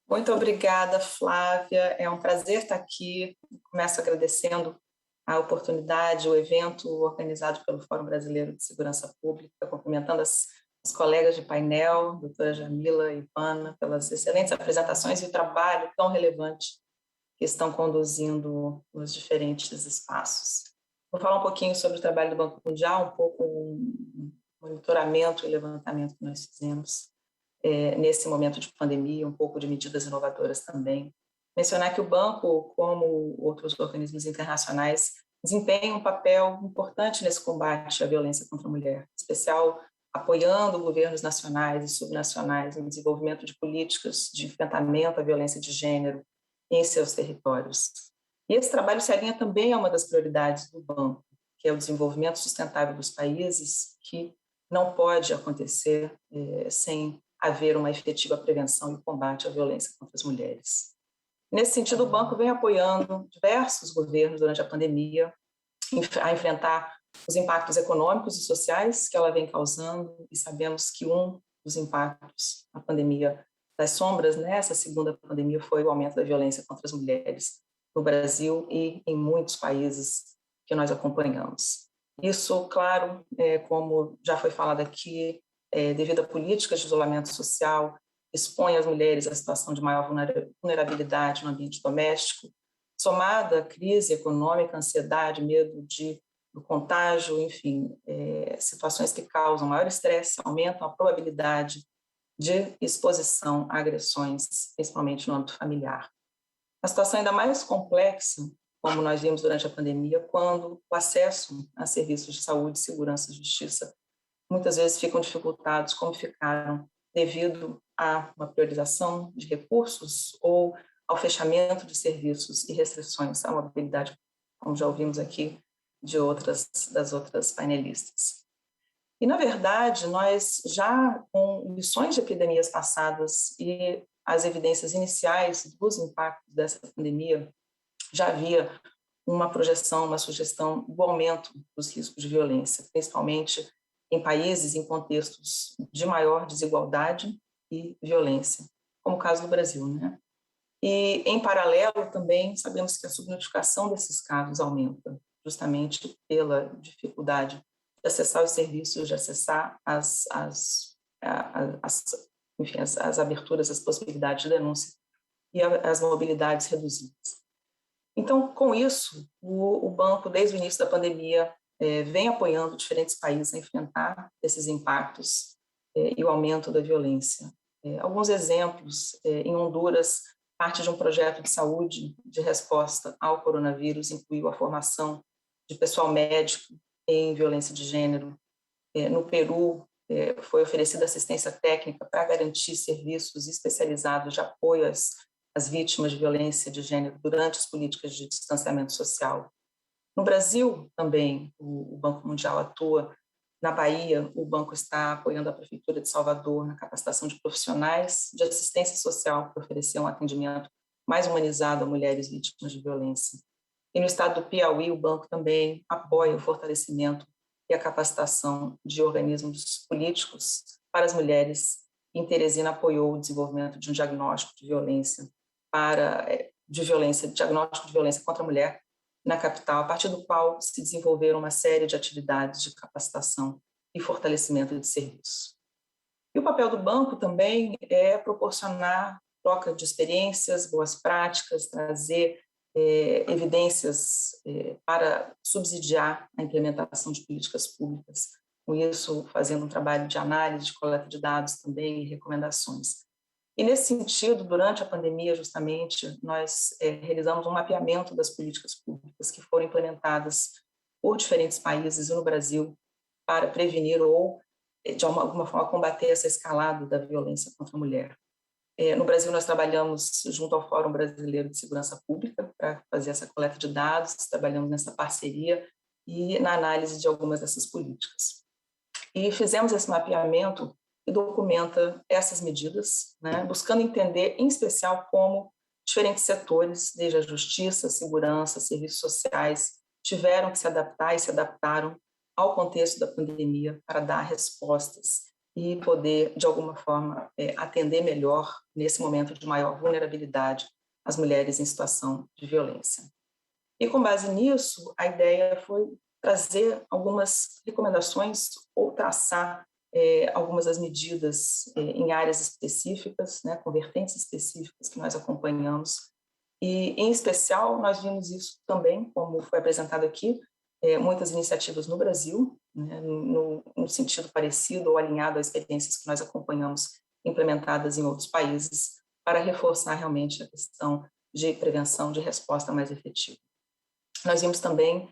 Muito obrigada, Flávia. É um prazer estar aqui. Começo agradecendo a oportunidade, o evento organizado pelo Fórum Brasileiro de Segurança Pública, cumprimentando as colegas de painel, doutora Jamila e Ivana, pelas excelentes apresentações e o trabalho tão relevante que estão conduzindo nos diferentes espaços. Vou falar um pouquinho sobre o trabalho do Banco Mundial, um pouco o monitoramento e levantamento que nós fizemos nesse momento de pandemia, um pouco de medidas inovadoras também. Mencionar que o banco, como outros organismos internacionais, desempenha um papel importante nesse combate à violência contra a mulher, em especial apoiando governos nacionais e subnacionais no desenvolvimento de políticas de enfrentamento à violência de gênero em seus territórios. E esse trabalho se alinha também a uma das prioridades do banco, que é o desenvolvimento sustentável dos países, que não pode acontecer sem haver uma efetiva prevenção e combate à violência contra as mulheres. Nesse sentido, o banco vem apoiando diversos governos durante a pandemia a enfrentar os impactos econômicos e sociais que ela vem causando, e sabemos que um dos impactos da pandemia, das sombras nessa segunda pandemia, foi o aumento da violência contra as mulheres no Brasil e em muitos países que nós acompanhamos. Isso, claro, como já foi falado aqui, devido a políticas de isolamento social, expõe as mulheres à situação de maior vulnerabilidade no ambiente doméstico, somada à crise econômica, ansiedade, medo do contágio, enfim, situações que causam maior estresse, aumentam a probabilidade de exposição a agressões, principalmente no âmbito familiar. A situação ainda mais complexa, como nós vimos durante a pandemia, quando o acesso a serviços de saúde, segurança e justiça muitas vezes ficam dificultados, como ficaram devido a uma priorização de recursos ou ao fechamento de serviços e restrições à mobilidade, como já ouvimos aqui das outras painelistas. E, na verdade, nós já, com lições de epidemias passadas e as evidências iniciais dos impactos dessa pandemia, já havia uma projeção, uma sugestão do aumento dos riscos de violência, principalmente em países, em contextos de maior desigualdade e violência, como o caso do Brasil, né? E, em paralelo, também sabemos que a subnotificação desses casos aumenta, justamente pela dificuldade de de acessar os serviços, de acessar enfim, as aberturas, as possibilidades de denúncia e as mobilidades reduzidas. Então, com isso, o banco, desde o início da pandemia, vem apoiando diferentes países a enfrentar esses impactos e o aumento da violência. Alguns exemplos: em Honduras, parte de um projeto de saúde de resposta ao coronavírus incluiu a formação de pessoal médico em violência de gênero. No Peru, foi oferecida assistência técnica para garantir serviços especializados de apoio às vítimas de violência de gênero durante as políticas de distanciamento social. No Brasil, também, o Banco Mundial atua. Na Bahia, o banco está apoiando a Prefeitura de Salvador na capacitação de profissionais de assistência social para oferecer um atendimento mais humanizado a mulheres vítimas de violência. E no estado do Piauí, o banco também apoia o fortalecimento e a capacitação de organismos políticos para as mulheres. Em Teresina, apoiou o desenvolvimento de um diagnóstico de violência diagnóstico de violência contra a mulher na capital, a partir do qual se desenvolveram uma série de atividades de capacitação e fortalecimento de serviços. E o papel do banco também é proporcionar troca de experiências, boas práticas, trazer evidências para subsidiar a implementação de políticas públicas, com isso fazendo um trabalho de análise, de coleta de dados também e recomendações. E, nesse sentido, durante a pandemia, justamente, nós realizamos um mapeamento das políticas públicas que foram implementadas por diferentes países e no Brasil para prevenir ou, de alguma forma, combater essa escalada da violência contra a mulher. No Brasil, nós trabalhamos junto ao Fórum Brasileiro de Segurança Pública para fazer essa coleta de dados, trabalhamos nessa parceria e na análise de algumas dessas políticas. E fizemos esse mapeamento e documenta essas medidas, né, buscando entender, em especial, como diferentes setores, desde a justiça, segurança, serviços sociais, tiveram que se adaptar e se adaptaram ao contexto da pandemia para dar respostas e poder, de alguma forma, atender melhor, nesse momento de maior vulnerabilidade, as mulheres em situação de violência. E, com base nisso, a ideia foi trazer algumas recomendações ou traçar algumas das medidas em áreas específicas, né, com vertentes específicas que nós acompanhamos. E, em especial, nós vimos isso também, como foi apresentado aqui, muitas iniciativas no Brasil, né, no sentido parecido ou alinhado às experiências que nós acompanhamos implementadas em outros países, para reforçar realmente a questão de prevenção, de resposta mais efetiva. Nós vimos também,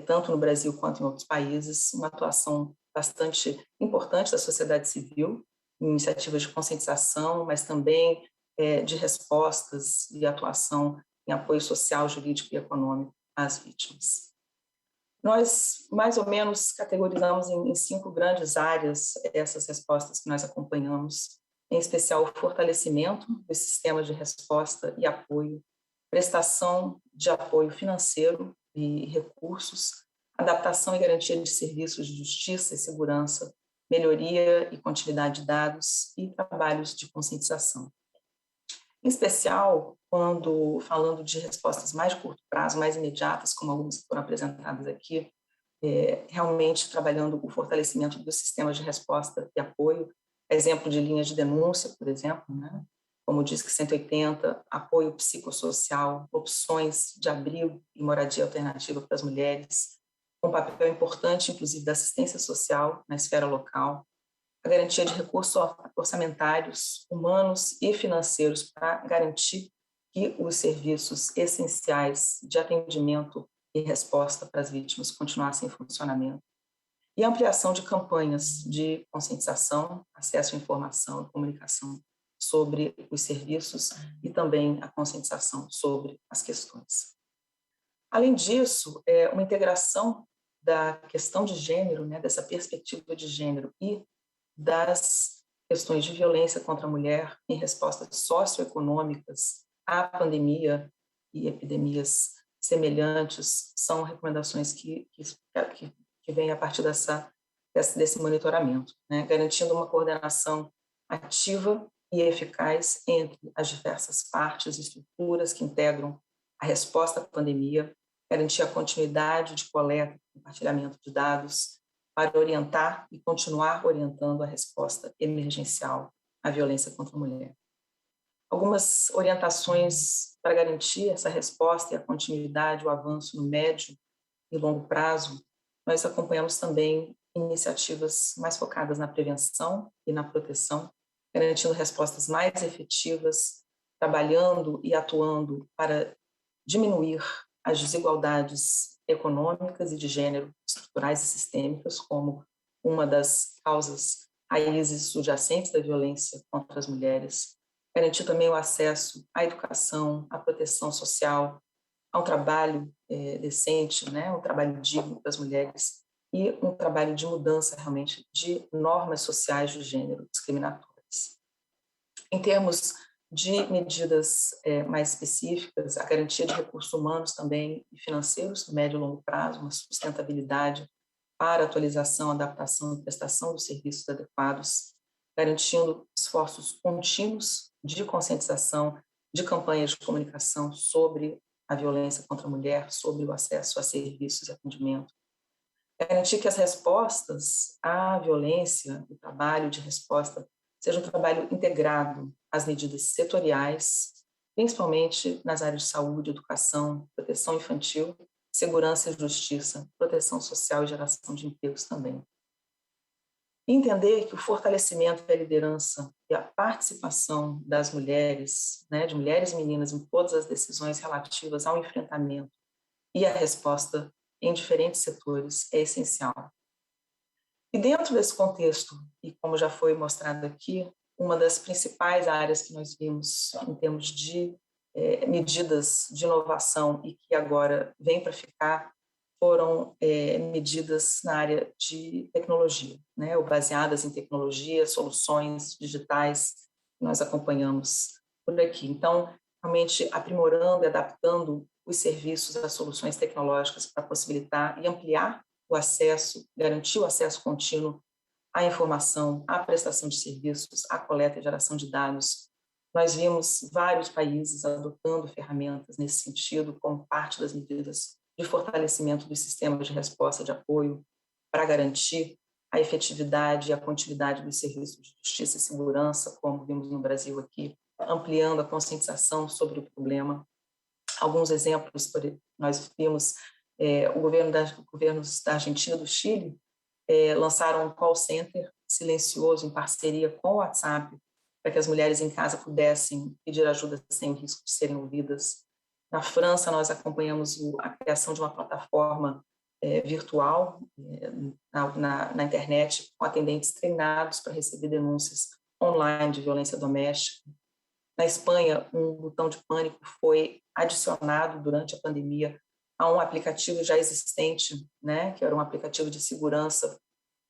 tanto no Brasil quanto em outros países, uma atuação bastante importante da sociedade civil, iniciativas de conscientização, mas também de respostas e atuação em apoio social, jurídico e econômico às vítimas. Nós, mais ou menos, categorizamos em 5 grandes áreas essas respostas que nós acompanhamos, em especial o fortalecimento dos sistemas de resposta e apoio, prestação de apoio financeiro e recursos, adaptação e garantia de serviços de justiça e segurança, melhoria e continuidade de dados e trabalhos de conscientização. Em especial, quando falando de respostas mais de curto prazo, mais imediatas, como algumas que foram apresentadas aqui, realmente trabalhando o fortalecimento dos sistemas de resposta e apoio, exemplo de linhas de denúncia, por exemplo, né? Como diz que 180, apoio psicossocial, opções de abrigo e moradia alternativa para as mulheres, um papel importante, inclusive, da assistência social na esfera local, a garantia de recursos orçamentários, humanos e financeiros para garantir que os serviços essenciais de atendimento e resposta para as vítimas continuassem em funcionamento, e a ampliação de campanhas de conscientização, acesso à informação e comunicação sobre os serviços e também a conscientização sobre as questões. Além disso, uma integração da questão de gênero, né, dessa perspectiva de gênero e das questões de violência contra a mulher em respostas socioeconômicas à pandemia e epidemias semelhantes são recomendações que vêm a partir desse monitoramento, né, garantindo uma coordenação ativa e eficaz entre as diversas partes e estruturas que integram a resposta à pandemia, garantir a continuidade de coleta e compartilhamento de dados para orientar e continuar orientando a resposta emergencial à violência contra a mulher. Algumas orientações para garantir essa resposta e a continuidade, o avanço no médio e longo prazo, nós acompanhamos também iniciativas mais focadas na prevenção e na proteção, garantindo respostas mais efetivas, trabalhando e atuando para diminuir as desigualdades econômicas e de gênero estruturais e sistêmicas como uma das causas raízes subjacentes da violência contra as mulheres, garantir também o acesso à educação, à proteção social, ao trabalho decente, né, um trabalho digno das mulheres e um trabalho de mudança realmente de normas sociais de gênero discriminatórias. Em termos de medidas mais específicas, a garantia de recursos humanos também e financeiros, no médio e longo prazo, uma sustentabilidade para atualização, adaptação e prestação dos serviços adequados, garantindo esforços contínuos de conscientização, de campanhas de comunicação sobre a violência contra a mulher, sobre o acesso a serviços e atendimento. Garantir que as respostas à violência, o trabalho de resposta, seja um trabalho integrado às medidas setoriais, principalmente nas áreas de saúde, educação, proteção infantil, segurança e justiça, proteção social e geração de empregos também. Entender que o fortalecimento da liderança e a participação das mulheres, né, de mulheres e meninas em todas as decisões relativas ao enfrentamento e à resposta em diferentes setores é essencial. E dentro desse contexto, e como já foi mostrado aqui, uma das principais áreas que nós vimos em termos de medidas de inovação e que agora vem para ficar foram medidas na área de tecnologia, né, ou baseadas em tecnologia, soluções digitais que nós acompanhamos por aqui. Então, realmente aprimorando e adaptando os serviços às soluções tecnológicas para possibilitar e ampliar o acesso, garantir o acesso contínuo à informação, à prestação de serviços, à coleta e geração de dados. Nós vimos vários países adotando ferramentas nesse sentido, como parte das medidas de fortalecimento dos sistemas de resposta de apoio para garantir a efetividade e a continuidade dos serviços de justiça e segurança, como vimos no Brasil aqui, ampliando a conscientização sobre o problema. Alguns exemplos, nós vimos governos da Argentina e do Chile lançaram um call center silencioso em parceria com o WhatsApp para que as mulheres em casa pudessem pedir ajuda sem o risco de serem ouvidas. Na França, nós acompanhamos a criação de uma plataforma virtual na internet com atendentes treinados para receber denúncias online de violência doméstica. Na Espanha, um botão de pânico foi adicionado durante a pandemia a um aplicativo já existente, né, que era um aplicativo de segurança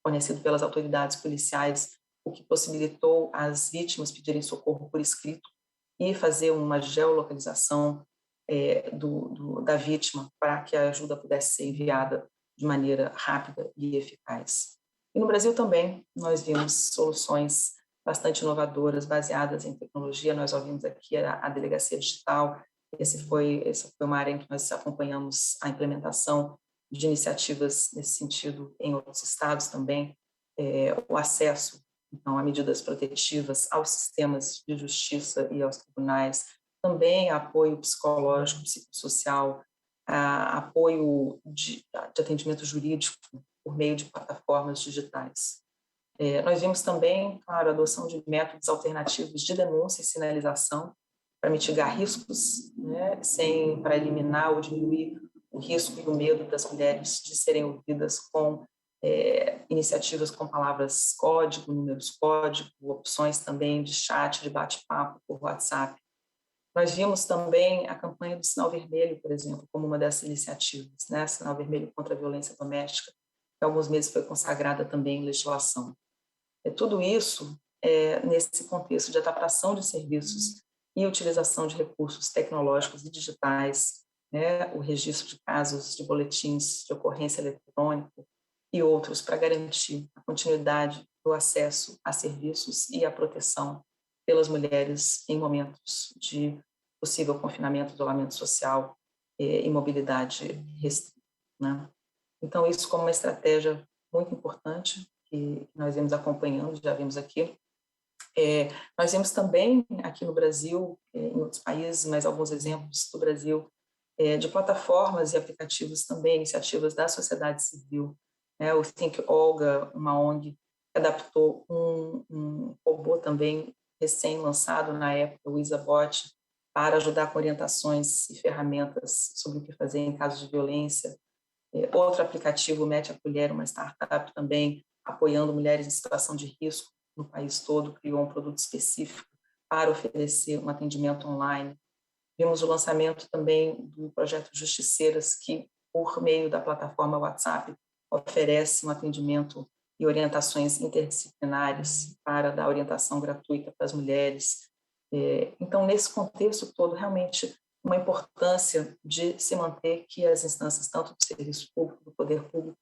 fornecido pelas autoridades policiais, o que possibilitou as vítimas pedirem socorro por escrito e fazer uma geolocalização da vítima para que a ajuda pudesse ser enviada de maneira rápida e eficaz. E no Brasil também nós vimos soluções bastante inovadoras, baseadas em tecnologia. Nós ouvimos aqui a delegacia digital. Essa foi uma área em que nós acompanhamos a implementação de iniciativas nesse sentido em outros estados também, o acesso, então, a medidas protetivas aos sistemas de justiça e aos tribunais, também apoio psicológico, psicossocial, apoio de atendimento jurídico por meio de plataformas digitais. Nós vimos também, claro, a adoção de métodos alternativos de denúncia e sinalização para mitigar riscos, né, para eliminar ou diminuir o risco e o medo das mulheres de serem ouvidas com iniciativas com palavras código, números código, opções também de chat, de bate-papo por WhatsApp. Nós vimos também a campanha do Sinal Vermelho, por exemplo, como uma dessas iniciativas, né? Sinal Vermelho contra a Violência Doméstica, que há alguns meses foi consagrada também em legislação. Tudo isso nesse contexto de adaptação de serviços e utilização de recursos tecnológicos e digitais, né? O registro de casos de boletins de ocorrência eletrônico e outros para garantir a continuidade do acesso a serviços e a proteção pelas mulheres em momentos de possível confinamento, isolamento social e mobilidade restrita, né? Então, isso como uma estratégia muito importante que nós vimos acompanhando, já vimos aqui. Nós vemos também aqui no Brasil, em outros países, mas alguns exemplos do Brasil, de plataformas e aplicativos também, iniciativas da sociedade civil. O Think Olga, uma ONG, adaptou um robô também recém-lançado na época, o IsaBot, para ajudar com orientações e ferramentas sobre o que fazer em casos de violência. Outro aplicativo, Mete a Colher, uma startup também, apoiando mulheres em situação de risco no país todo, criou um produto específico para oferecer um atendimento online. Vimos o lançamento também do projeto Justiceiras, que, por meio da plataforma WhatsApp, oferece um atendimento e orientações interdisciplinares para dar orientação gratuita para as mulheres. Então, nesse contexto todo, realmente, uma importância de se manter que as instâncias, tanto do serviço público, do poder público,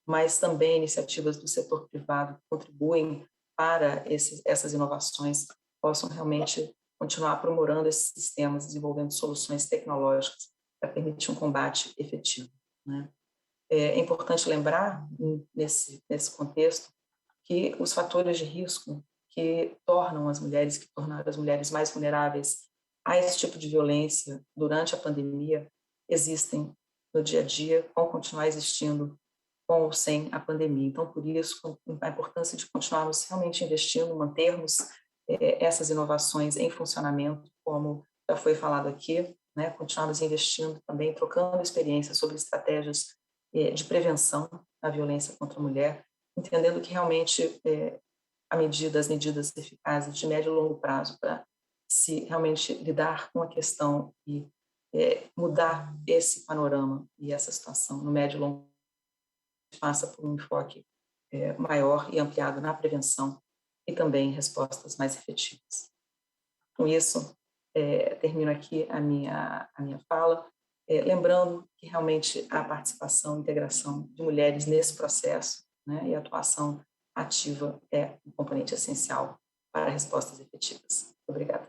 mas também iniciativas do setor privado que contribuem para essas inovações, possam realmente continuar aprimorando esses sistemas, desenvolvendo soluções tecnológicas para permitir um combate efetivo, né? É importante lembrar, nesse contexto, que os fatores de risco que tornaram as mulheres mais vulneráveis a esse tipo de violência durante a pandemia existem no dia a dia, vão continuar existindo com ou sem a pandemia. Então, por isso, a importância de continuarmos realmente investindo, mantermos essas inovações em funcionamento, como já foi falado aqui, né? Continuarmos investindo também, trocando experiências sobre estratégias de prevenção da violência contra a mulher, entendendo que realmente as medidas eficazes de médio e longo prazo para se realmente lidar com a questão e mudar esse panorama e essa situação no médio e longo prazo passa por um enfoque maior e ampliado na prevenção e também respostas mais efetivas. Com isso, termino aqui a minha fala, lembrando que realmente a participação e integração de mulheres nesse processo, né, e a atuação ativa é um componente essencial para respostas efetivas. Obrigada.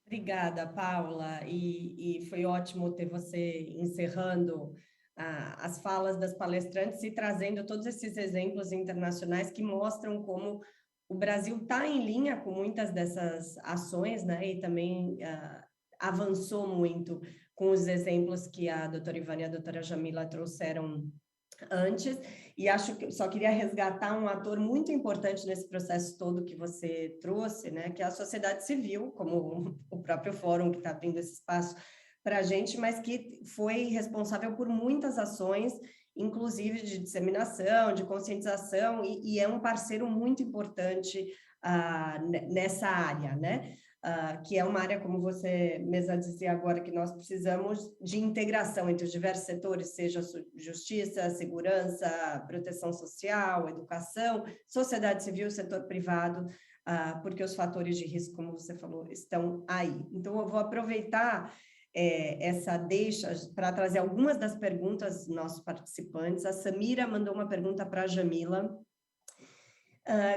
Obrigada, Paula, e foi ótimo ter você encerrando as falas das palestrantes e trazendo todos esses exemplos internacionais que mostram como o Brasil está em linha com muitas dessas ações, né, e também avançou muito com os exemplos que a doutora Ivana e a doutora Jamila trouxeram antes, e acho que só queria resgatar um ator muito importante nesse processo todo que você trouxe, né, que é a sociedade civil, como o próprio fórum que está abrindo esse espaço para a gente, mas que foi responsável por muitas ações, inclusive de disseminação, de conscientização, e é um parceiro muito importante nessa área, né? Que é uma área, como você mesma dizia agora, que nós precisamos de integração entre os diversos setores, seja justiça, segurança, proteção social, educação, sociedade civil, setor privado, porque os fatores de risco, como você falou, estão aí. Então, eu vou aproveitar essa deixa para trazer algumas das perguntas dos nossos participantes. A Samira mandou uma pergunta para a Jamila,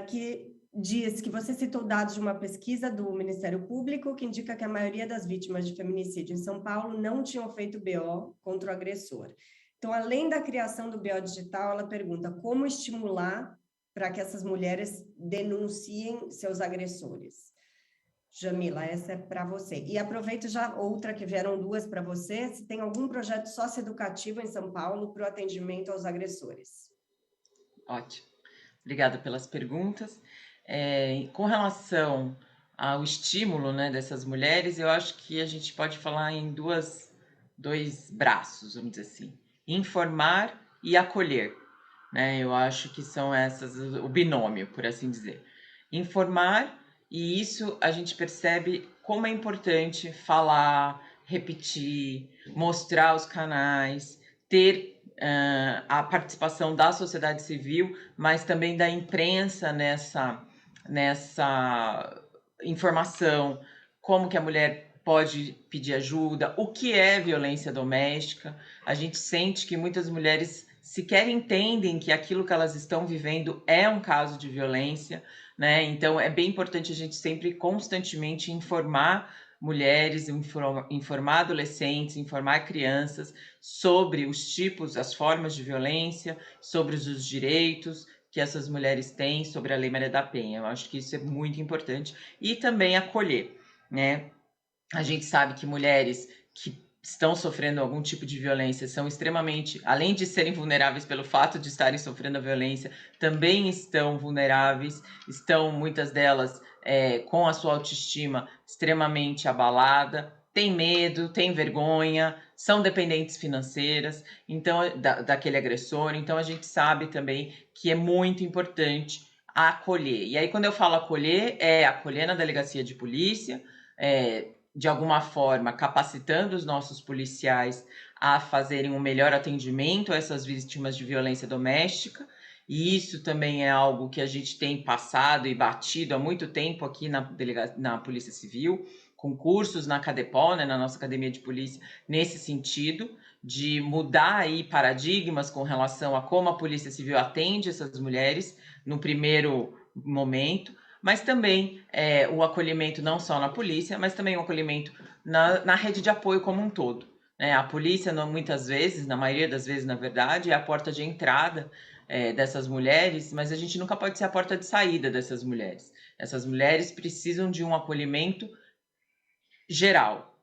que diz que você citou dados de uma pesquisa do Ministério Público que indica que a maioria das vítimas de feminicídio em São Paulo não tinham feito BO contra o agressor. Então, além da criação do BO digital, ela pergunta como estimular para que essas mulheres denunciem seus agressores. Jamila, essa é para você. E aproveito já outra, que vieram duas para você, se tem algum projeto socioeducativo em São Paulo para o atendimento aos agressores. Ótimo. Obrigada pelas perguntas. Com relação ao estímulo, né, dessas mulheres, eu acho que a gente pode falar em dois braços, vamos dizer assim. Informar e acolher, né? Eu acho que são essas o binômio, por assim dizer. Informar, e isso a gente percebe como é importante falar, repetir, mostrar os canais, ter a participação da sociedade civil, mas também da imprensa nessa informação, como que a mulher pode pedir ajuda, o que é violência doméstica. A gente sente que muitas mulheres sequer entendem que aquilo que elas estão vivendo é um caso de violência, né? Então, é bem importante a gente sempre constantemente informar mulheres, informar adolescentes, informar crianças sobre os tipos, as formas de violência, sobre os direitos que essas mulheres têm, sobre a Lei Maria da Penha. Eu acho que isso é muito importante. E também acolher, né? A gente sabe que mulheres que estão sofrendo algum tipo de violência são extremamente, além de serem vulneráveis pelo fato de estarem sofrendo a violência, também estão vulneráveis, estão muitas delas com a sua autoestima extremamente abalada, têm medo, têm vergonha, são dependentes financeiras, então daquele agressor. Então a gente sabe também que é muito importante acolher. E aí quando eu falo acolher, é acolher na delegacia de polícia, de alguma forma, capacitando os nossos policiais a fazerem um melhor atendimento a essas vítimas de violência doméstica. E isso também é algo que a gente tem passado e batido há muito tempo aqui na Polícia Civil, com cursos na Cadepol, né, na nossa Academia de Polícia, nesse sentido, de mudar aí paradigmas com relação a como a Polícia Civil atende essas mulheres no primeiro momento, mas também o acolhimento não só na polícia, mas também o acolhimento na rede de apoio como um todo. Né? A polícia, muitas vezes, na maioria das vezes, na verdade, é a porta de entrada dessas mulheres, mas a gente nunca pode ser a porta de saída dessas mulheres. Essas mulheres precisam de um acolhimento geral.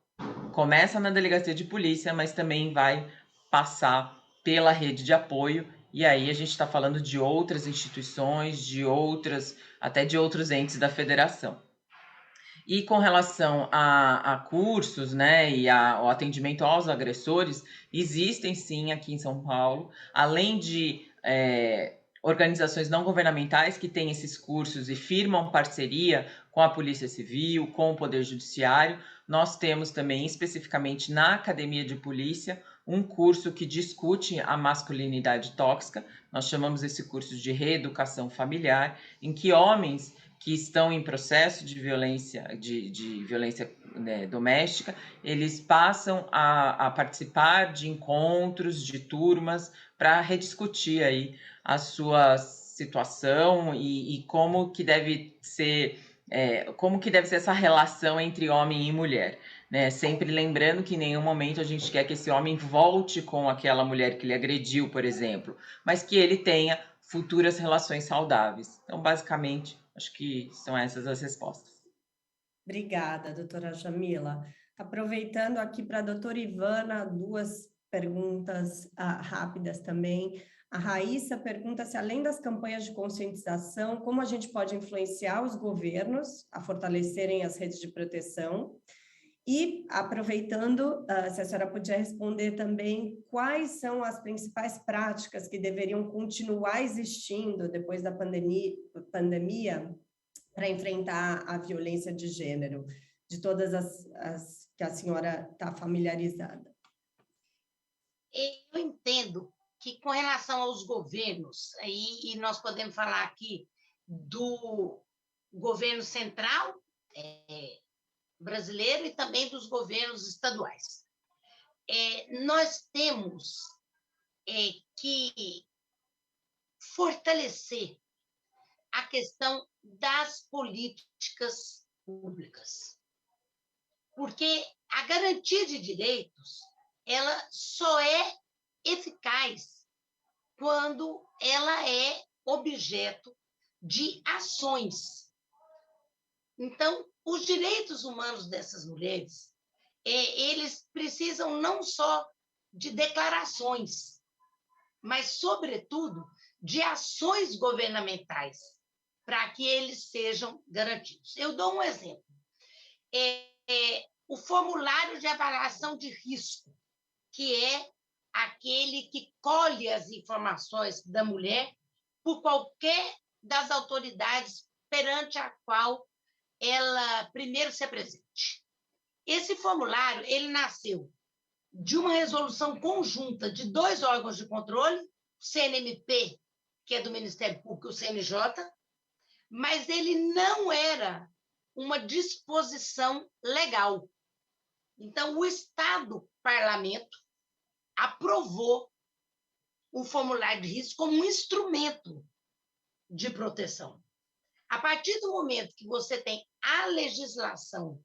Começa na delegacia de polícia, mas também vai passar pela rede de apoio. E aí a gente está falando de outras instituições, até de outros entes da federação. E com relação a cursos, né, e ao atendimento aos agressores, existem sim aqui em São Paulo, além de organizações não governamentais que têm esses cursos e firmam parceria com a Polícia Civil, com o Poder Judiciário. Nós temos também, especificamente na Academia de Polícia, um curso que discute a masculinidade tóxica. Nós chamamos esse curso de reeducação familiar, em que homens que estão em processo de violência, né, doméstica, eles passam a participar de encontros, de turmas, para rediscutir aí a sua situação e como que deve ser essa relação entre homem e mulher, né? Sempre lembrando que em nenhum momento a gente quer que esse homem volte com aquela mulher que ele agrediu, por exemplo, mas que ele tenha futuras relações saudáveis. Então, basicamente, acho que são essas as respostas. Obrigada, doutora Jamila. Aproveitando aqui para a doutora Ivana, duas perguntas rápidas também. A Raíssa pergunta se, além das campanhas de conscientização, como a gente pode influenciar os governos a fortalecerem as redes de proteção? E, aproveitando, se a senhora podia responder também, quais são as principais práticas que deveriam continuar existindo depois da pandemia para enfrentar a violência de gênero, de todas as que a senhora está familiarizada? Eu entendo que, com relação aos governos, e nós podemos falar aqui do governo central brasileiro e também dos governos estaduais, nós temos que fortalecer a questão das políticas públicas, porque a garantia de direitos ela só é eficaz quando ela é objeto de ações. Então, os direitos humanos dessas mulheres, eles precisam não só de declarações, mas, sobretudo, de ações governamentais para que eles sejam garantidos. Eu dou um exemplo. O formulário de avaliação de risco, que é aquele que colhe as informações da mulher por qualquer das autoridades perante a qual ela primeiro se apresente. Esse formulário ele nasceu de uma resolução conjunta de 2 órgãos de controle, o CNMP, que é do Ministério Público, e o CNJ, mas ele não era uma disposição legal. Então, o Estado-Parlamento aprovou o formulário de risco como um instrumento de proteção. A partir do momento que você tem a legislação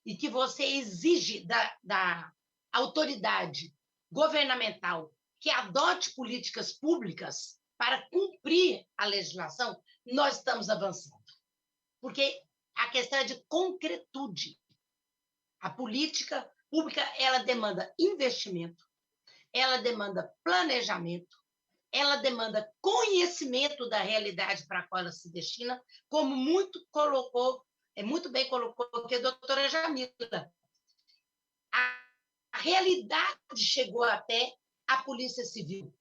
e que você exige da autoridade governamental que adote políticas públicas para cumprir a legislação, nós estamos avançando. Porque a questão é de concretude. A política pública, ela demanda investimento, ela demanda planejamento, ela demanda conhecimento da realidade para a qual ela se destina, como muito bem colocou aqui a doutora Jamila. A realidade chegou até a Polícia Civil,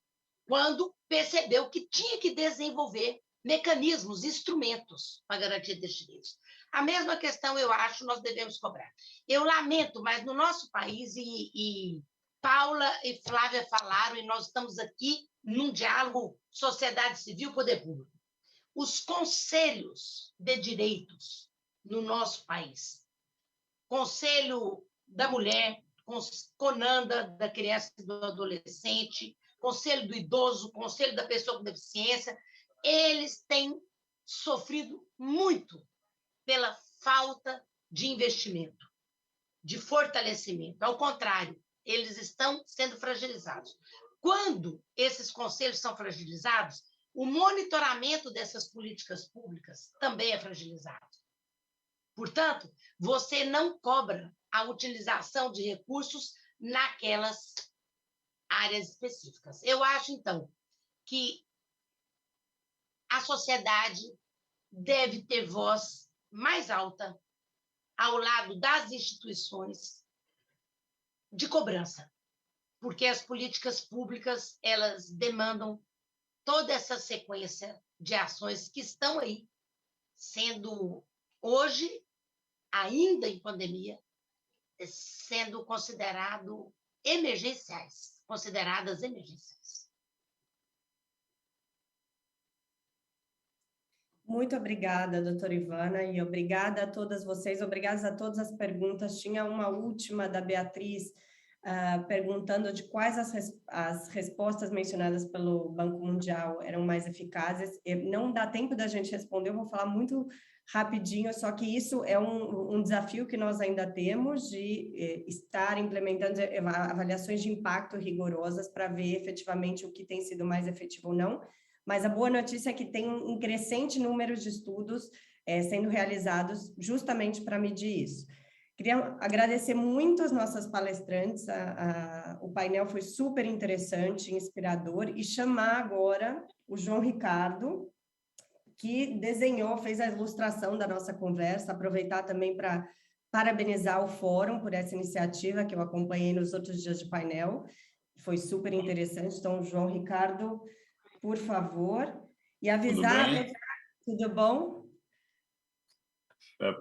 quando percebeu que tinha que desenvolver mecanismos, instrumentos para garantir desses direitos. A mesma questão, eu acho, nós devemos cobrar. Eu lamento, mas no nosso país, e Paula e Flávia falaram, e nós estamos aqui num diálogo sociedade civil, poder público. Os conselhos de direitos no nosso país, Conselho da Mulher, CONANDA, da criança e do adolescente, Conselho do Idoso, Conselho da Pessoa com Deficiência, eles têm sofrido muito pela falta de investimento, de fortalecimento. Ao contrário, eles estão sendo fragilizados. Quando esses conselhos são fragilizados, o monitoramento dessas políticas públicas também é fragilizado. Portanto, você não cobra a utilização de recursos naquelas áreas específicas. Eu acho, então, que a sociedade deve ter voz mais alta ao lado das instituições de cobrança, porque as políticas públicas, elas demandam toda essa sequência de ações que estão aí, sendo hoje, ainda em pandemia, sendo consideradas emergenciais. Muito obrigada, doutora Ivana, e obrigada a todas vocês, obrigadas a todas as perguntas. Tinha uma última da Beatriz, perguntando de quais as respostas mencionadas pelo Banco Mundial eram mais eficazes. Não dá tempo da gente responder, eu vou falar muito rapidinho, só que isso é um desafio que nós ainda temos de estar implementando avaliações de impacto rigorosas para ver efetivamente o que tem sido mais efetivo ou não. Mas a boa notícia é que tem um crescente número de estudos sendo realizados justamente para medir isso. Queria agradecer muito as nossas palestrantes, o painel foi super interessante, inspirador, e chamar agora o João Ricardo, que fez a ilustração da nossa conversa, aproveitar também para parabenizar o Fórum por essa iniciativa que eu acompanhei nos outros dias de painel, foi super interessante. Então, João Ricardo, por favor, e avisar... Tudo bom?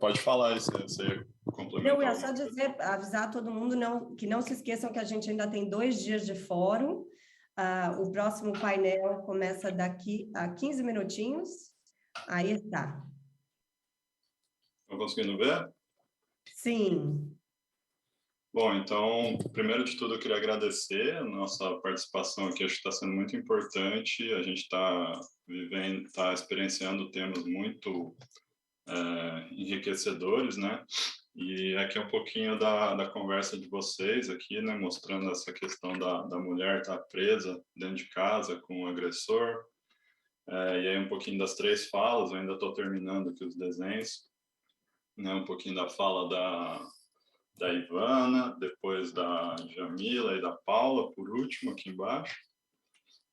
Pode falar, você complementar. Não, é só dizer, avisar todo mundo que não se esqueçam que a gente ainda tem 2 dias de fórum. O próximo painel começa daqui a 15 minutinhos. Aí está. Estão conseguindo ver? Sim. Bom, então, primeiro de tudo, eu queria agradecer a nossa participação aqui, acho que está sendo muito importante. A gente está experienciando temas muito enriquecedores, né? E aqui é um pouquinho da conversa de vocês aqui, né? Mostrando essa questão da mulher estar presa dentro de casa com o agressor. E aí um pouquinho das 3 falas, eu ainda estou terminando aqui os desenhos, né? Um pouquinho da fala da Ivana, depois da Jamila e da Paula, por último, aqui embaixo.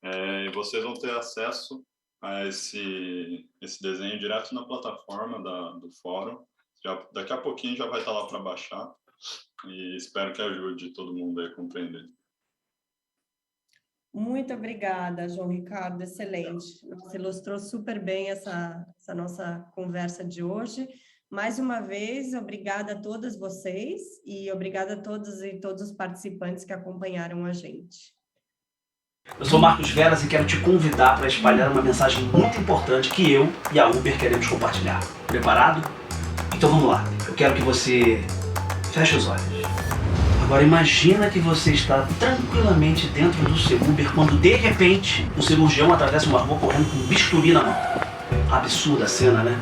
E vocês vão ter acesso a esse desenho direto na plataforma do fórum. Daqui a pouquinho já vai estar lá para baixar, e espero que ajude todo mundo a compreender. Muito obrigada, João Ricardo, excelente. Você ilustrou super bem essa nossa conversa de hoje. Mais uma vez, obrigada a todas vocês e obrigada a todos e todos os participantes que acompanharam a gente. Eu sou Marcos Veras e quero te convidar para espalhar uma mensagem muito importante que eu e a Uber queremos compartilhar. Preparado? Então vamos lá. Eu quero que você feche os olhos. Agora imagina que você está tranquilamente dentro do seu Uber quando de repente um cirurgião atravessa uma rua correndo com um bisturi na mão. Absurda a cena, né?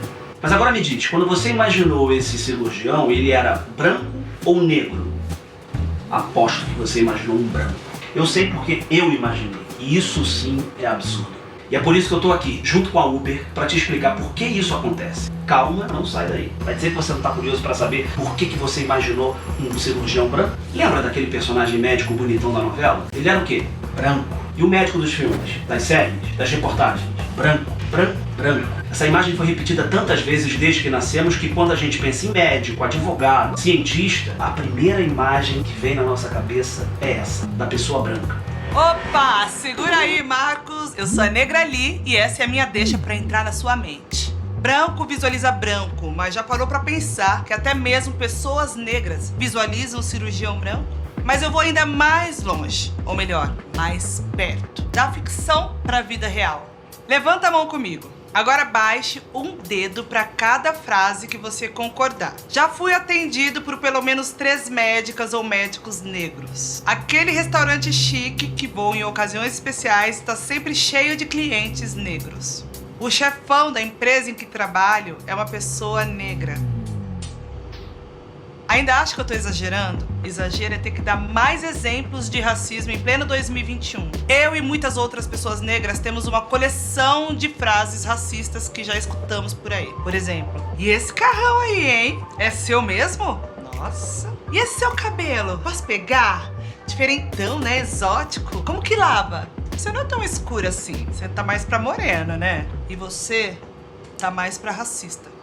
Mas agora me diz, quando você imaginou esse cirurgião, ele era branco ou negro? Aposto que você imaginou um branco. Eu sei porque eu imaginei. E isso sim é absurdo. E é por isso que eu tô aqui, junto com a Uber, para te explicar por que isso acontece. Calma, não sai daí. Vai dizer que você não tá curioso para saber por que você imaginou um cirurgião branco? Lembra daquele personagem médico bonitão da novela? Ele era o quê? Branco. E o médico dos filmes, das séries, das reportagens? Branco, branco, branco. Essa imagem foi repetida tantas vezes desde que nascemos que quando a gente pensa em médico, advogado, cientista, a primeira imagem que vem na nossa cabeça é essa, da pessoa branca. Opa, segura aí, Marcos. Eu sou a Negra Ali e essa é a minha deixa para entrar na sua mente. Branco visualiza branco, mas já parou para pensar que até mesmo pessoas negras visualizam o cirurgião branco? Mas eu vou ainda mais longe, ou melhor, mais perto, da ficção para a vida real. Levanta a mão comigo. Agora baixe um dedo para cada frase que você concordar. Já fui atendido por pelo menos 3 médicas ou médicos negros. Aquele restaurante chique que vou em ocasiões especiais está sempre cheio de clientes negros. O chefão da empresa em que trabalho é uma pessoa negra. Ainda acho que eu tô exagerando? Exagero é ter que dar mais exemplos de racismo em pleno 2021. Eu e muitas outras pessoas negras temos uma coleção de frases racistas que já escutamos por aí. Por exemplo, e esse carrão aí, hein? É seu mesmo? Nossa. E esse seu cabelo? Posso pegar? Diferentão, né? Exótico. Como que lava? Você não é tão escuro assim. Você tá mais pra morena, né? E você tá mais pra racista.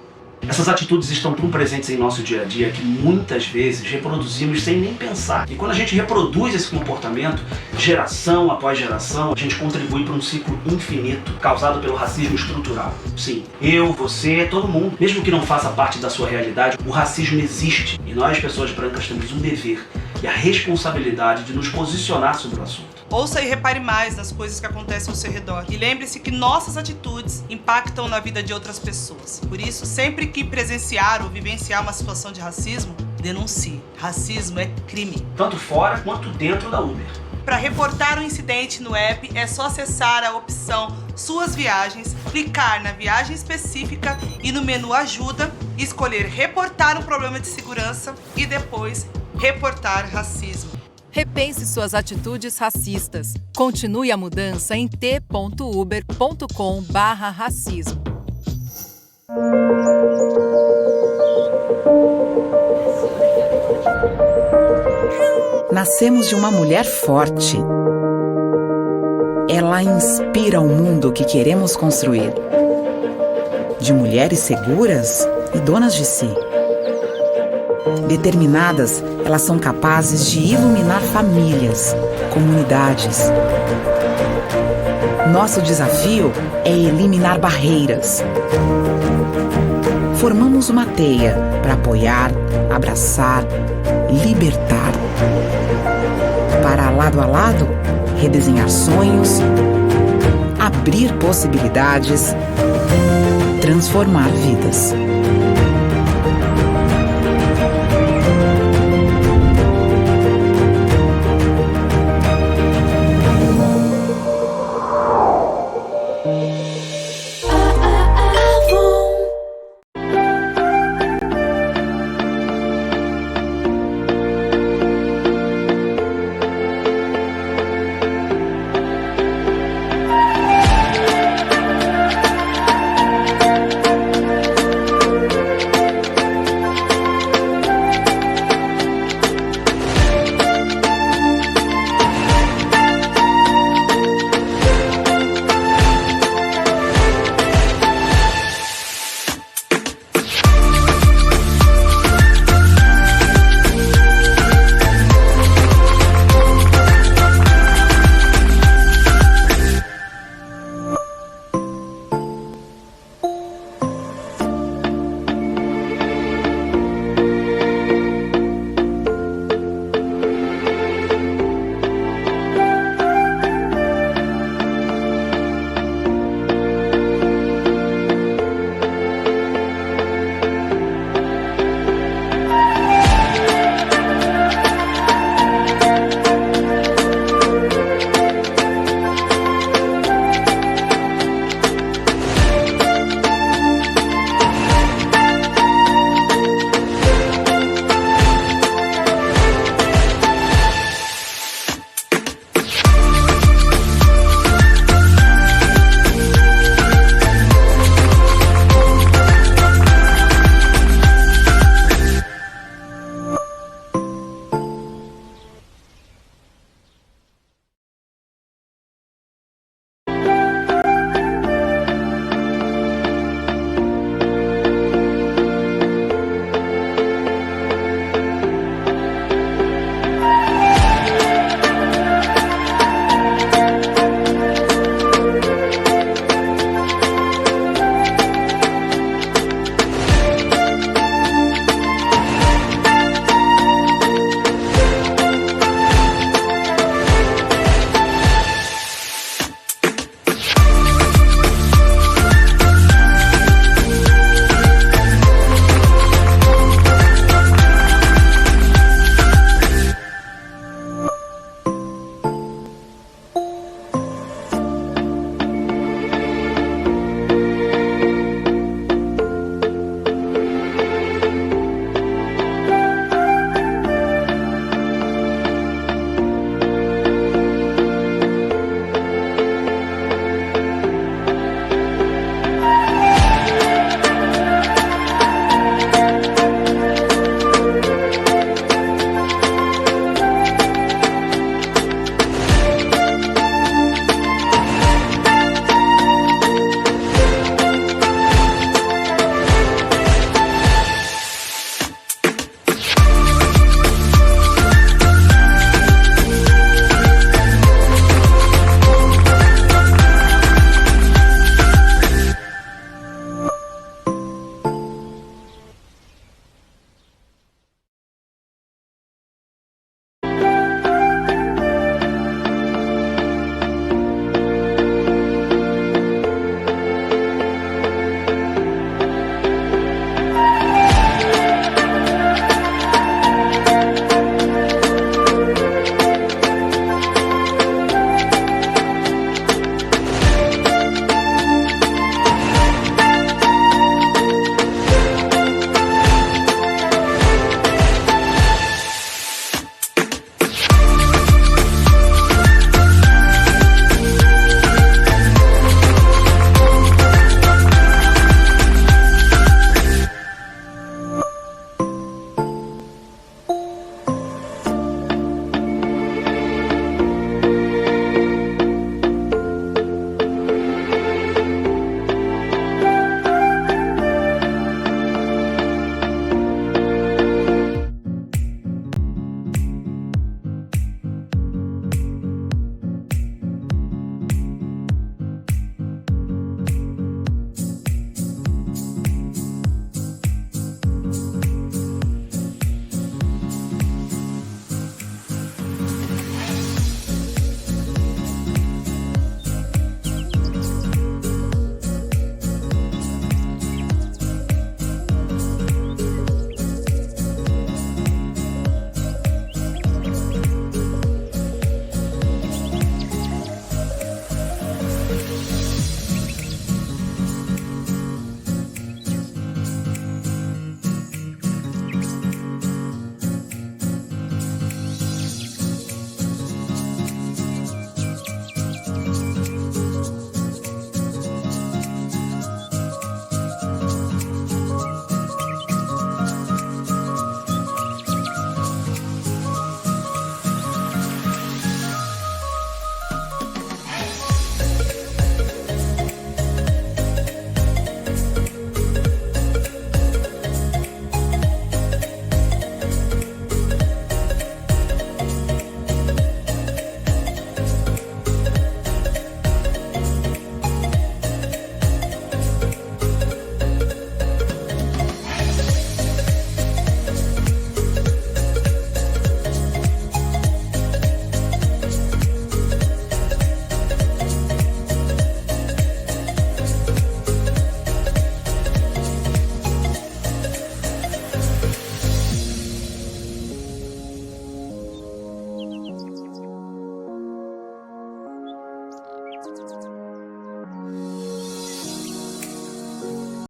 Essas atitudes estão tão presentes em nosso dia a dia que muitas vezes reproduzimos sem nem pensar. E quando a gente reproduz esse comportamento, geração após geração, a gente contribui para um ciclo infinito causado pelo racismo estrutural. Sim, eu, você, todo mundo. Mesmo que não faça parte da sua realidade, o racismo existe. E nós, pessoas brancas, temos um dever e a responsabilidade de nos posicionar sobre o assunto. Ouça e repare mais nas coisas que acontecem ao seu redor. E lembre-se que nossas atitudes impactam na vida de outras pessoas. Por isso, sempre que presenciar ou vivenciar uma situação de racismo, denuncie. Racismo é crime. Tanto fora quanto dentro da Uber. Para reportar o incidente no app, é só acessar a opção Suas Viagens, clicar na viagem específica e no menu Ajuda, escolher Reportar um problema de segurança e depois Reportar racismo. Repense suas atitudes racistas. Continue a mudança em t.uber.com/racismo. Nascemos de uma mulher forte. Ela inspira o mundo que queremos construir. De mulheres seguras e donas de si. Determinadas, elas são capazes de iluminar famílias, comunidades. Nosso desafio é eliminar barreiras. Formamos uma teia para apoiar, abraçar, libertar. Para lado a lado, redesenhar sonhos, abrir possibilidades, transformar vidas.